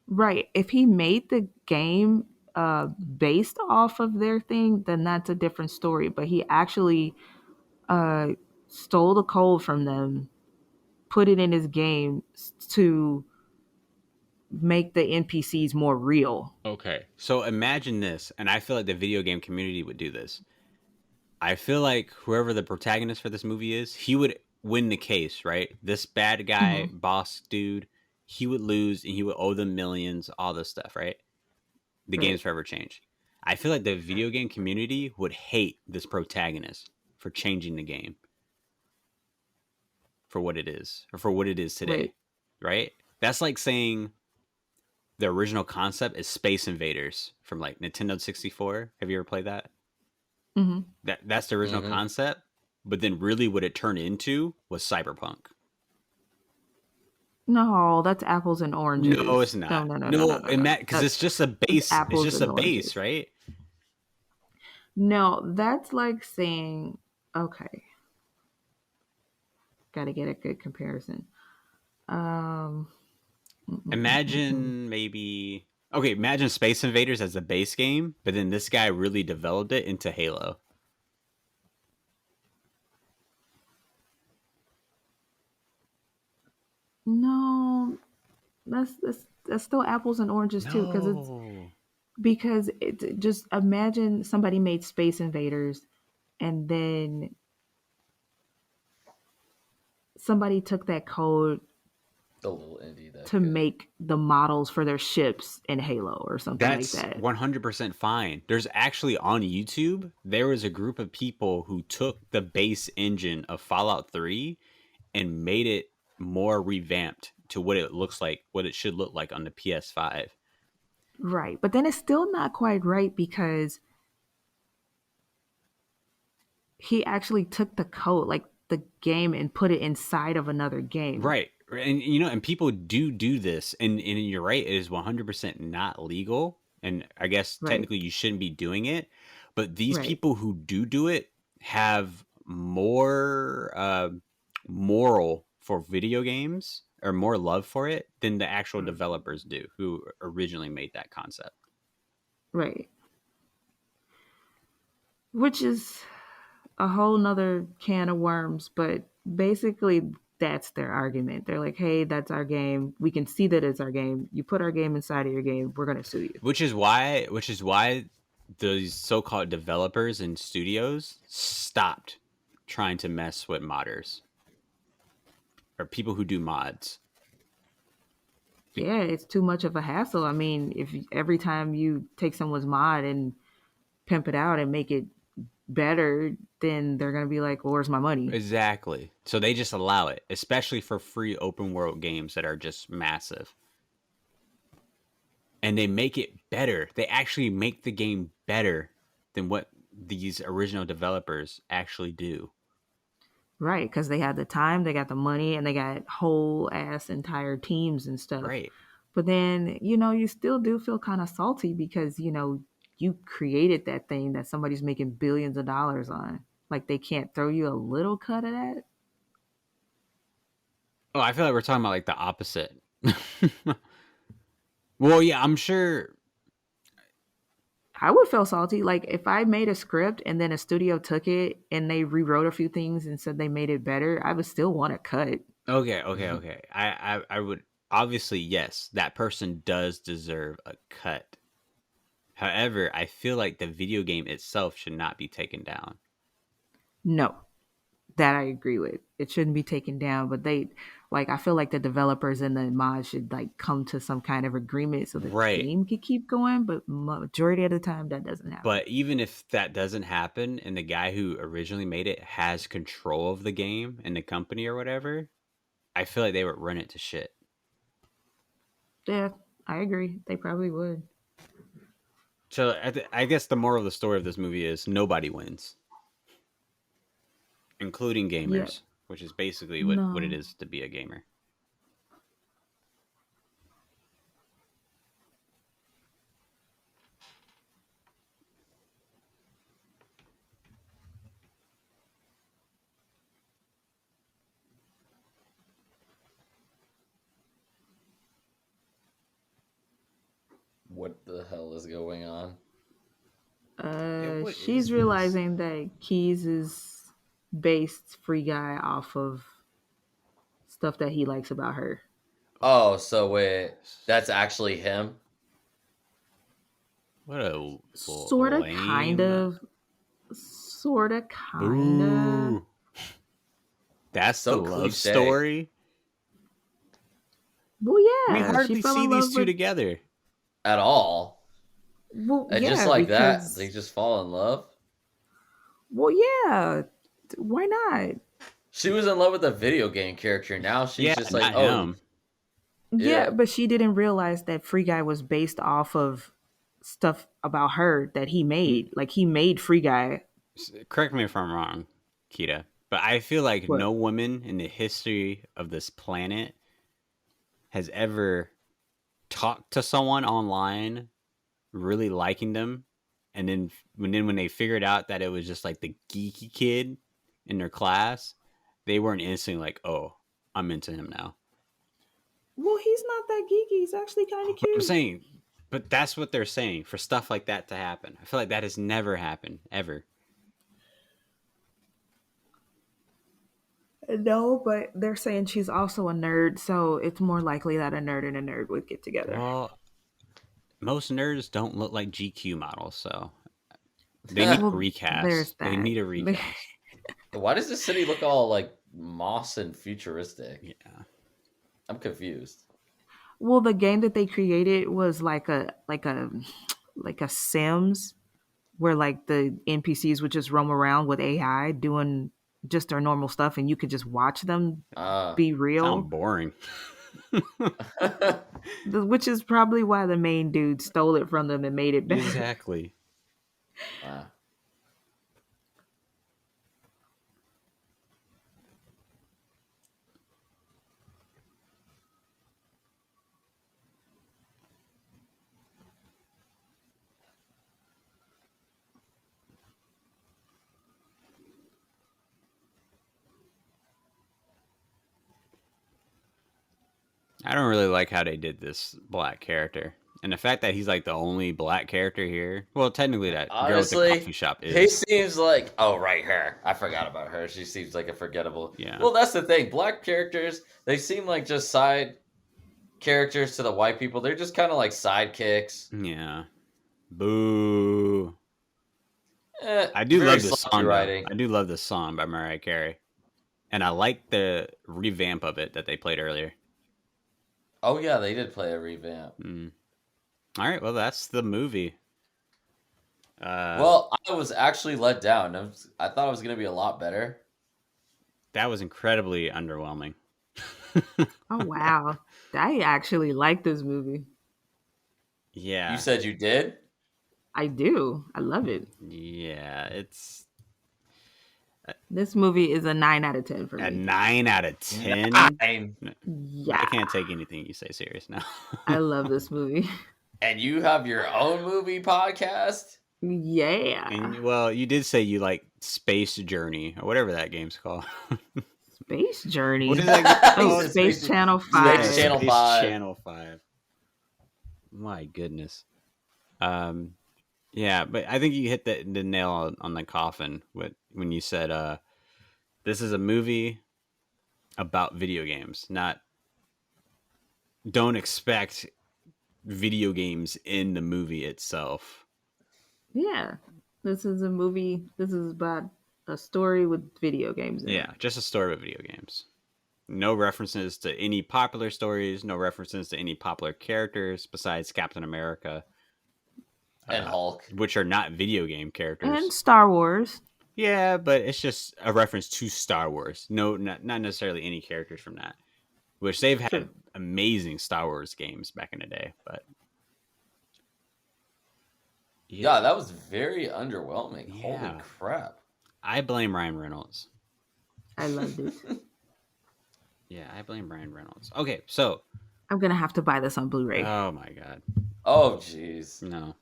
Right. If he made the game based off of their thing, then that's a different story. But he actually uh, stole the code from them, put it in his game to make the NPCs more real. Okay. So imagine this, and I feel like the video game community would do this. I feel like whoever the protagonist for this movie is, he would win the case, right? This bad guy, Mm-hmm. boss dude, he would lose and he would owe them millions, all this stuff, right? The game's Right. forever change. I feel like the video game community would hate this protagonist for changing the game for what it is, or for what it is today, Right. right? That's like saying the original concept is Space Invaders from like Nintendo 64. Have you ever played that? Mm-hmm. That's the original Mm-hmm. concept, but then really what it turned into was Cyberpunk. No, that's apples and No, it's oranges. No, not. no, no, no, no, No, no, and no. that because it's just a That's base. It's apples just and a base, oranges. right? No, that's like saying, okay, got to get a good comparison. Um, mm, mm, mm, mm, mm. Imagine maybe okay. Imagine Space Invaders as a base game, but then this guy really developed it into Halo. No, that's still apples and oranges too, No. because just imagine somebody made Space Invaders, and then somebody took that code The little indie that to could. make the models for their ships in Halo or something like That's that. 100% fine. There's actually on YouTube, there was a group of people who took the base engine of Fallout 3 and made it more revamped to what it looks like, what it should look like on the PS5. Right. But then it's still not quite right because he actually took the code, like the game, and put it inside of another game. Right. And you know, and people do this, and you're right, it is 100% not legal, and I guess Right. technically you shouldn't be doing it, but these Right. people who do it have more moral for video games, or more love for it, than the actual developers do who originally made that concept. Right. Which is a whole nother can of worms, but basically that's their argument. They're like, hey, that's our game. We can see that it's our game. You put our game inside of your game, we're gonna sue you. Which is why those so-called developers and studios stopped trying to mess with modders or people who do mods. Yeah, it's too much of a hassle. I mean, if every time you take someone's mod and pimp it out and make it better, then they're gonna be like, well, where's my money? Exactly. So they just allow it, especially for free open world games that are just massive. And they make it better. They actually make the game better than what these original developers actually do. Right, because they had the time, they got the money, and they got whole ass entire teams and stuff. Right. But then, you still do feel kind of salty because, you created that thing that somebody's making billions of dollars on. Like they can't throw you a little cut of that. Oh, I feel like we're talking about like the opposite. Well, yeah, I'm sure. I would feel salty. Like if I made a script and then a studio took it and they rewrote a few things and said they made it better, I would still want a cut. Okay. I would obviously, yes, that person does deserve a cut. However, I feel like the video game itself should not be taken down. No, that I agree with. It shouldn't be taken down, but I feel like the developers and the mods should like come to some kind of agreement so the Right. game could keep going. But majority of the time, that doesn't happen. But even if that doesn't happen and the guy who originally made it has control of the game and the company or whatever, I feel like they would run it to shit. Yeah, I agree. They probably would. So I guess the moral of the story of this movie is nobody wins, including gamers, Yeah. which is basically what it No. is to be a gamer. What the hell is going on? what is She's this? realizing that Keys is based Free Guy off of stuff that he likes about her. Oh, so wait, that's actually him? What a Sorta, lame. kind of. Sorta, kind of. Boo. That's So the love cliche. story. Well, We yeah, she hardly fell see in these love two with. together. At all. Well, And yeah, just like that, because. they just fall in love. Well, yeah. Why not? She was in love with a video game character. Now she's Yeah, just like, not oh, him. Yeah, yeah. but she didn't realize that Free Guy was based off of stuff about her that he made. Like he made Free Guy. Correct me if I'm wrong, Keita, but I feel like What? no woman in the history of this planet has ever talked to someone online, really liking them, and then when they figured out that it was just like the geeky kid in their class, they weren't instantly like, "Oh, I'm into him now." Well, he's not that geeky. He's actually kind of But I'm cute. saying, but that's what they're saying for stuff like that to happen. I feel like that has never happened ever. No, but they're saying she's also a nerd, so it's more likely that a nerd and a nerd would get together. Well, most nerds don't look like GQ models, so they need a Well, recast. there's They that. need a recast. Why does the city look all like moss and futuristic? Yeah. I'm confused. Well, the game that they created was like a Sims, where like the NPCs would just roam around with AI doing just their normal stuff, and you could just watch them be real. Sound boring. Which is probably why the main dude stole it from them and made it better. Exactly. Wow. I don't really like how they did this black character. And the fact that he's like the only black character here. Well, technically that girl at the Honestly, coffee shop he is. seems like, oh, right, her. I forgot about her. She seems like a forgettable. Yeah. Well, that's the thing. Black characters, they seem like just side characters to the white people. They're just kind of like sidekicks. Yeah. Boo. I do Very love this sloppy song. writing. I do love this song by Mariah Carey. And I like the revamp of it that they played earlier. Oh, yeah, they did play a revamp. All right, well, that's the movie. Well, I was actually let down. I thought it was going to be a lot better. That was incredibly underwhelming. Oh wow, I actually like this movie. Yeah. You said you did? I do. I love it. Yeah, it's This movie is a 9 out of 10 for a me. 9 out of 10. 9. Yeah, I can't take anything you say serious now. I love this movie. And you have your own movie podcast? Yeah, And, well, you did say you like Space Journey or whatever that game's called. Space Journey. What is that game Oh, called? Space Channel 5. Space Channel Space 5. Channel 5. My goodness. Yeah, but I think you hit the nail on the coffin when you said this is a movie about video games. Don't expect video games in the movie itself. Yeah, this is a movie. This is about a story with video games in it. Yeah, just a story with video games. No references to any popular stories, no references to any popular characters besides Captain America. And Hulk. Which are not video game characters. And Star Wars. Yeah, but it's just a reference to Star Wars. No, not necessarily any characters from that. Which they've had True. amazing Star Wars games back in the day, but Yeah, that was very underwhelming. Yeah. Holy crap. I blame Ryan Reynolds. I loved it. Yeah, I blame Ryan Reynolds. Okay, so I'm gonna have to buy this on Blu-ray. oh my god, Oh, jeez. no,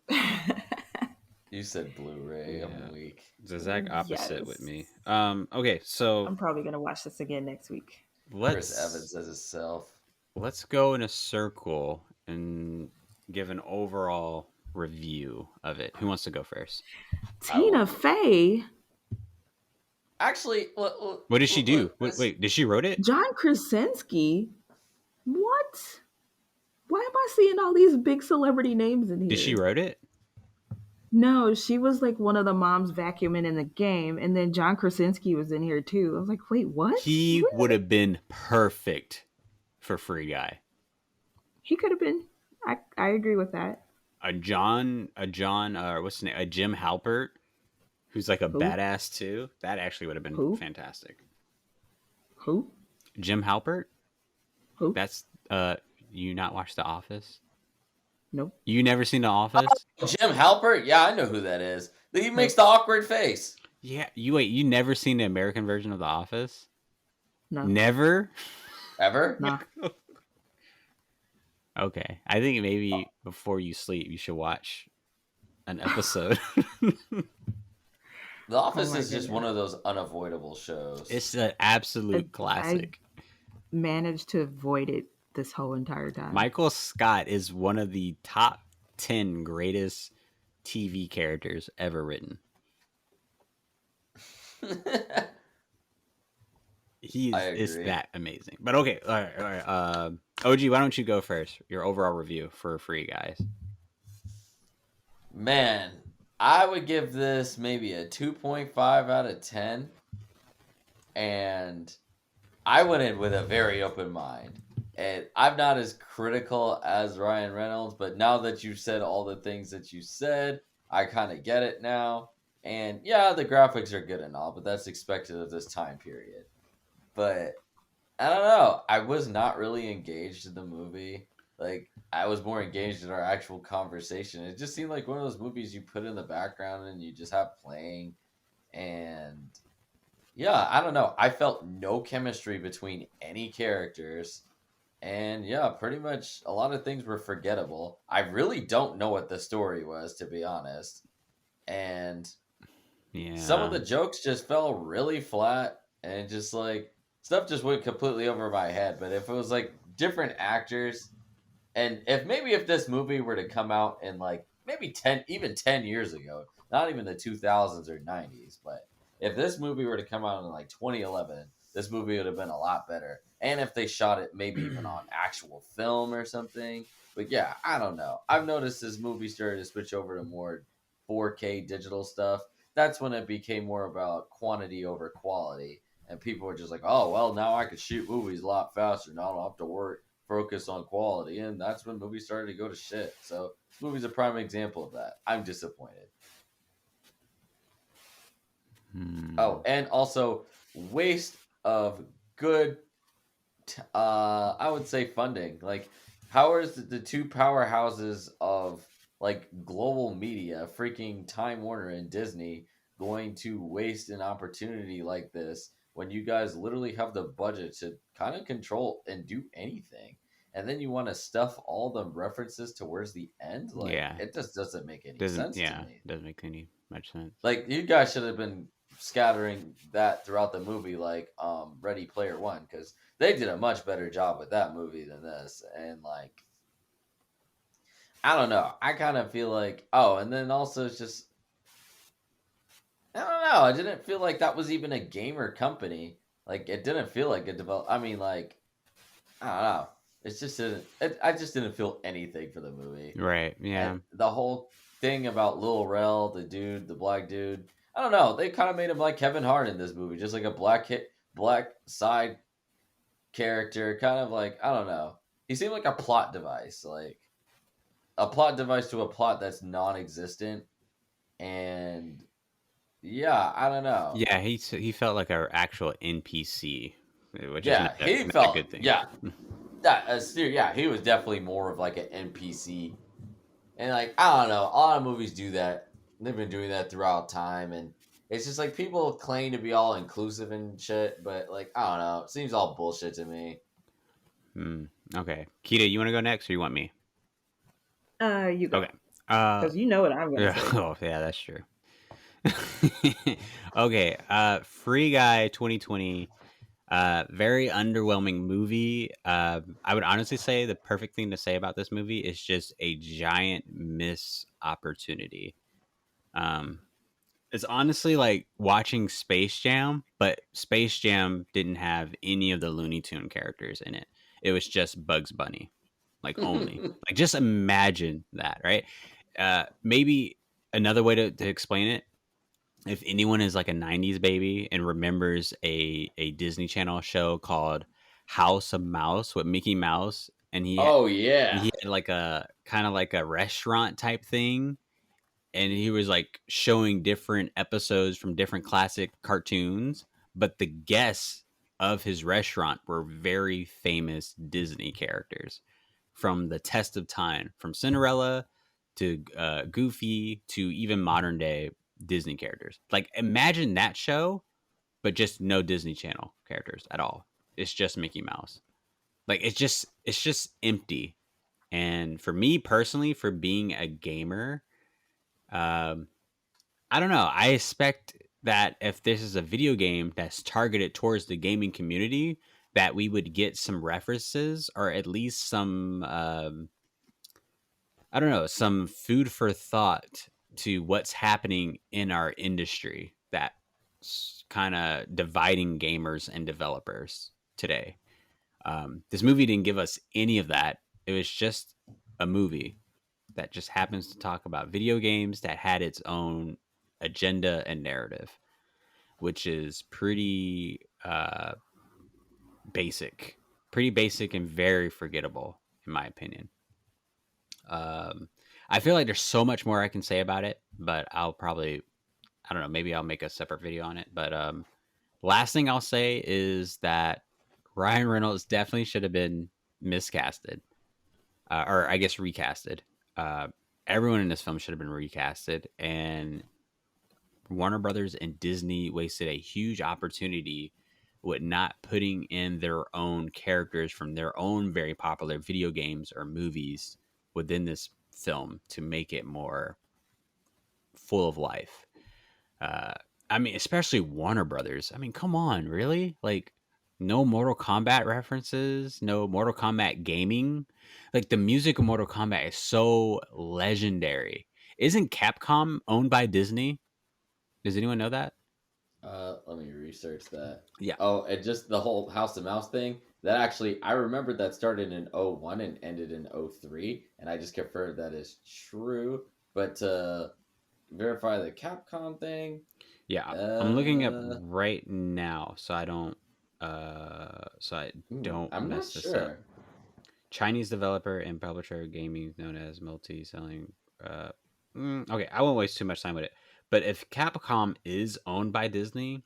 You said Blu-ray. I'm weak. it's the exact opposite Yes. with me. Okay, so I'm probably gonna watch this again next week. Chris Evans as himself. let's go in a circle and give an overall review of it. Who wants to go first? Tina Fey, Actually, What did she do? Wait, did she wrote it? John Krasinski. What? Why am I seeing all these big celebrity names in here? Did she wrote it? No, she was like one of the moms vacuuming in the game, and then John Krasinski was in here too. I was like, wait, what? He would have been perfect for Free Guy. He could have been. I agree with that. A John, what's his name? A Jim Halpert, who's like a badass too. That actually would have been fantastic. Who? Jim Halpert. Who? That's you not watch The Office? Nope. You never seen The Office? Oh, Jim Halpert? Yeah, I know who that is. He makes the awkward face. Yeah, you never seen the American version of The Office? No. Never? Ever? Nah. Okay. I think maybe before you sleep you should watch an episode. The Office is just one of those unavoidable shows. It's an absolute classic. I managed to avoid it this whole entire time. Michael Scott is one of the top 10 greatest TV characters ever written. Is that amazing. But okay, all right. OG, why don't you go first? Your overall review for Free Guys. Man, I would give this maybe a 2.5 out of 10. And I went in with a very open mind. And I'm not as critical as Ryan Reynolds, but now that you've said all the things that you said, I kind of get it now. And yeah, the graphics are good and all, but that's expected of this time period. But I don't know. I was not really engaged in the movie. Like, I was more engaged in our actual conversation. It just seemed like one of those movies you put in the background and you just have playing. And yeah, I don't know. I felt no chemistry between any characters. And yeah, pretty much a lot of things were forgettable. I really don't know what the story was, to be honest. And some of the jokes just fell really flat. And just like, stuff just went completely over my head. But if it was like different actors, and if this movie were to come out in like maybe 10 years ago, not even the 2000s or 90s, but if this movie were to come out in like 2011, this movie would have been a lot better. And if they shot it maybe even on actual film or something. But yeah, I don't know. I've noticed this movie started to switch over to more 4K digital stuff. That's when it became more about quantity over quality. And people were just like, oh, well, now I can shoot movies a lot faster. Now I don't have to focus on quality. And that's when movies started to go to shit. So this movie's a prime example of that. I'm disappointed. Oh, and also waste of good, I would say, funding. Like, how is the two powerhouses of like global media, freaking Time Warner and Disney, going to waste an opportunity like this when you guys literally have the budget to kind of control and do anything? And then you want to stuff all the references towards the end? Like, it just doesn't make any sense to me. It doesn't make much sense. Like, you guys should have been scattering that throughout the movie, like Ready Player One, because they did a much better job with that movie than this. And like, I don't know, I kind of feel like, and then also it's just, I don't know, I didn't feel like that was even a gamer company. Like, it didn't feel like a I mean, like, I don't know, it just didn't, I just didn't feel anything for the movie. Right. Yeah. And the whole thing about Lil Rel, the black dude, I don't know. They kind of made him like Kevin Hart in this movie, just like a black side character, kind of like, I don't know. He seemed like a plot device, like a plot device to a plot that's non-existent. And yeah, I don't know. Yeah, he felt like an actual NPC, which is not a good thing. Yeah, he was definitely more of like an NPC. And like, I don't know, a lot of movies do that. They've been doing that throughout time, and it's just like people claim to be all inclusive and shit, but like, I don't know, it seems all bullshit to me. Okay, Keita, you want to go next, or you want me? You go. Okay. Because you know what I'm gonna say. Oh yeah, that's true. Okay. Free Guy 2020. Very underwhelming movie. I would honestly say the perfect thing to say about this movie is just a giant miss opportunity. Um, it's honestly like watching Space Jam, but Space Jam didn't have any of the Looney Tune characters in it. It was just Bugs Bunny, like only. Like just imagine that, right? Maybe another way to explain it, if anyone is like a 90s baby and remembers a Disney Channel show called House of Mouse with Mickey Mouse, and Oh and yeah. he had like a kind of like a restaurant type thing, and he was like showing different episodes from different classic cartoons, but the guests of his restaurant were very famous Disney characters from the test of time, from Cinderella to Goofy to even modern day Disney characters. Like imagine that show, but just no Disney Channel characters at all. It's just Mickey Mouse. Like it's just empty. And for me personally, for being a gamer, um, I don't know. I expect that if this is a video game that's targeted towards the gaming community, that we would get some references or at least some, I don't know, some food for thought to what's happening in our industry that's kind of dividing gamers and developers today. This movie didn't give us any of that. It was just a movie that just happens to talk about video games that had its own agenda and narrative, which is pretty basic and very forgettable, in my opinion. Um, I feel like there's so much more I can say about it, but I don't know, maybe I'll make a separate video on it. But last thing I'll say is that Ryan Reynolds definitely should have been miscasted, or I guess recasted. Uh, Everyone in this film should have been recasted, and Warner Brothers and Disney wasted a huge opportunity with not putting in their own characters from their own very popular video games or movies within this film to make it more full of life. Uh, I mean, especially Warner Brothers. I mean, come on, really? Like, no Mortal Kombat references, no Mortal Kombat gaming. Like, the music of Mortal Kombat is so legendary. Isn't Capcom owned by Disney? Does anyone know that? Let me research that. Yeah. Oh, and just the whole House of Mouse thing. That actually, I remember that started in 01 and ended in 03, and I just confirmed that is true. But to verify the Capcom thing, Yeah. I'm looking up uh, right now so I don't I'm not mess this up. sure. Chinese developer and publisher of gaming known as multi-selling. Okay, I won't waste too much time with it. But if Capcom is owned by Disney,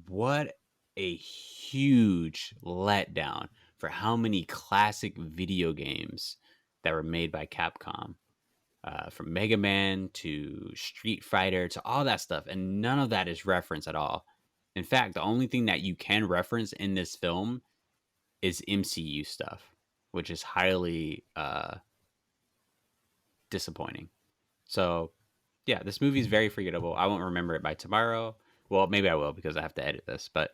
what a huge letdown for how many classic video games that were made by Capcom. From Mega Man to Street Fighter to all that stuff. And none of that is referenced at all. In fact, the only thing that you can reference in this film is MCU stuff, which is highly disappointing. So, yeah, this movie is very forgettable. I won't remember it by tomorrow. Well, maybe I will because I have to edit this. But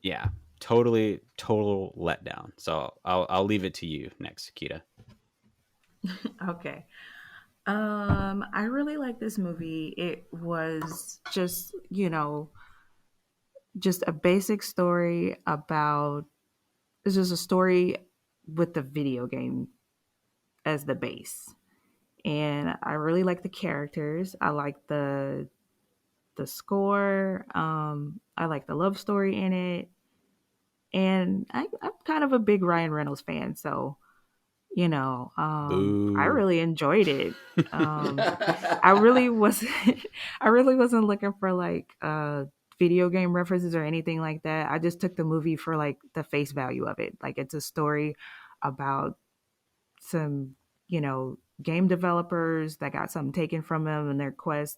yeah, total letdown. So I'll leave it to you next, Kita. Okay. I really like this movie. It was just, just a basic story about it's just a story with the video game as the base. And I really like the characters. I like the score. I like the love story in it. And I'm kind of a big Ryan Reynolds fan, so I Boo. really enjoyed it. I really wasn't I really wasn't looking for like video game references or anything like that. I just took the movie for like the face value of it. Like it's a story about some, game developers that got something taken from them in their quest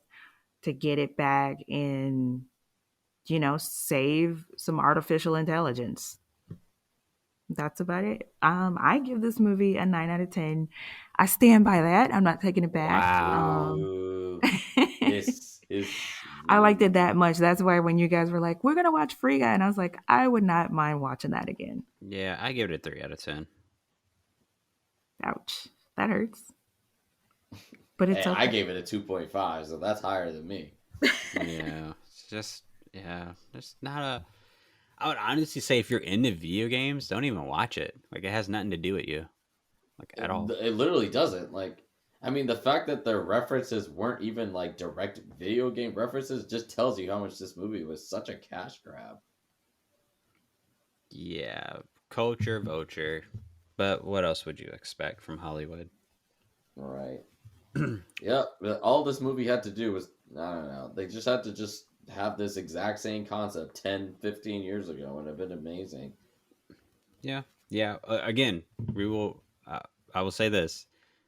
to get it back and, save some artificial intelligence. That's about it. I give this movie a 9 out of 10. I stand by that. I'm not taking it back. Wow. Ooh, this is I liked it that much. That's why when you guys were like, "We're gonna watch Free Guy," and I was like, I would not mind watching that again. Yeah, I give it a 3 out of 10. Ouch, that hurts. But it's Hey, okay. I gave it a 2.5, so that's higher than me. Yeah, it's just not a. I would honestly say if you're into video games, don't even watch it. Like it has nothing to do with you, like at all. It literally doesn't. Like, I mean, the fact that the references weren't even like direct video game references just tells you how much this movie was such a cash grab. Yeah, culture vulture. But what else would you expect from Hollywood? Right. Yep. All this movie had to do was, I don't know, they just had to just have this exact same concept 10, 15 years ago and have been amazing. Yeah, yeah. Again, we will. I will say this: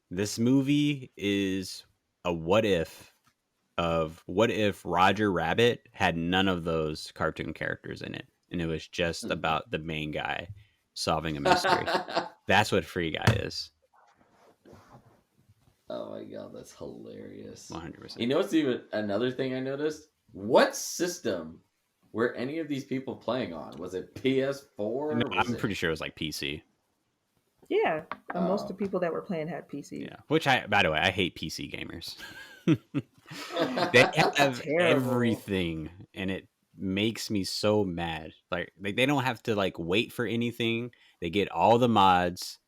this movie is a what if of what if Roger Rabbit had none of those cartoon characters in it, and it was just about the main guy solving a mystery. That's what Free Guy is. Oh my god, that's hilarious. 100%. You know what's even another thing I noticed? What system were any of these people playing on? Was it PS4? No, I'm pretty sure it was like PC. Yeah, most of the people that were playing had PC. Yeah, which by the way, I hate PC gamers. They have everything, and it makes me so mad. Like they don't have to like wait for anything. They get all the mods.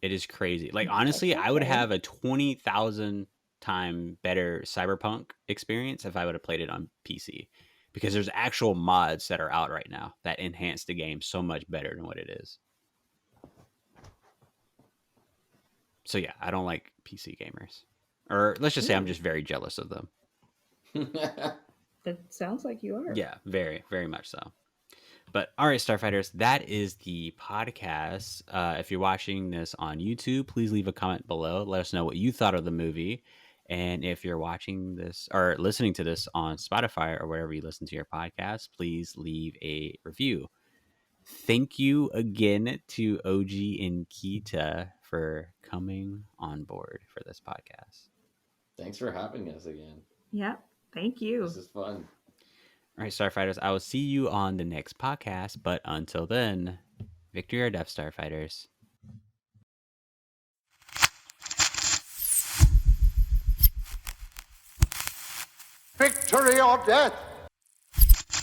It is crazy. Like honestly, I would have a 20,000 time better Cyberpunk experience if I would have played it on PC, because there's actual mods that are out right now that enhance the game so much better than what it is. So yeah, I don't like PC gamers, or let's just say I'm just very jealous of them. It sounds like you are. Yeah, very, very much so. But all right, Starfighters, that is the podcast. If you're watching this on YouTube, please leave a comment below. Let us know what you thought of the movie. And if you're watching this or listening to this on Spotify or wherever you listen to your podcast, please leave a review. Thank you again to Oji and Keita for coming on board for this podcast. Thanks for having us again. Yeah, thank you. This is fun. All right, Starfighters, I will see you on the next podcast. But until then, victory or death, Starfighters. Victory or death!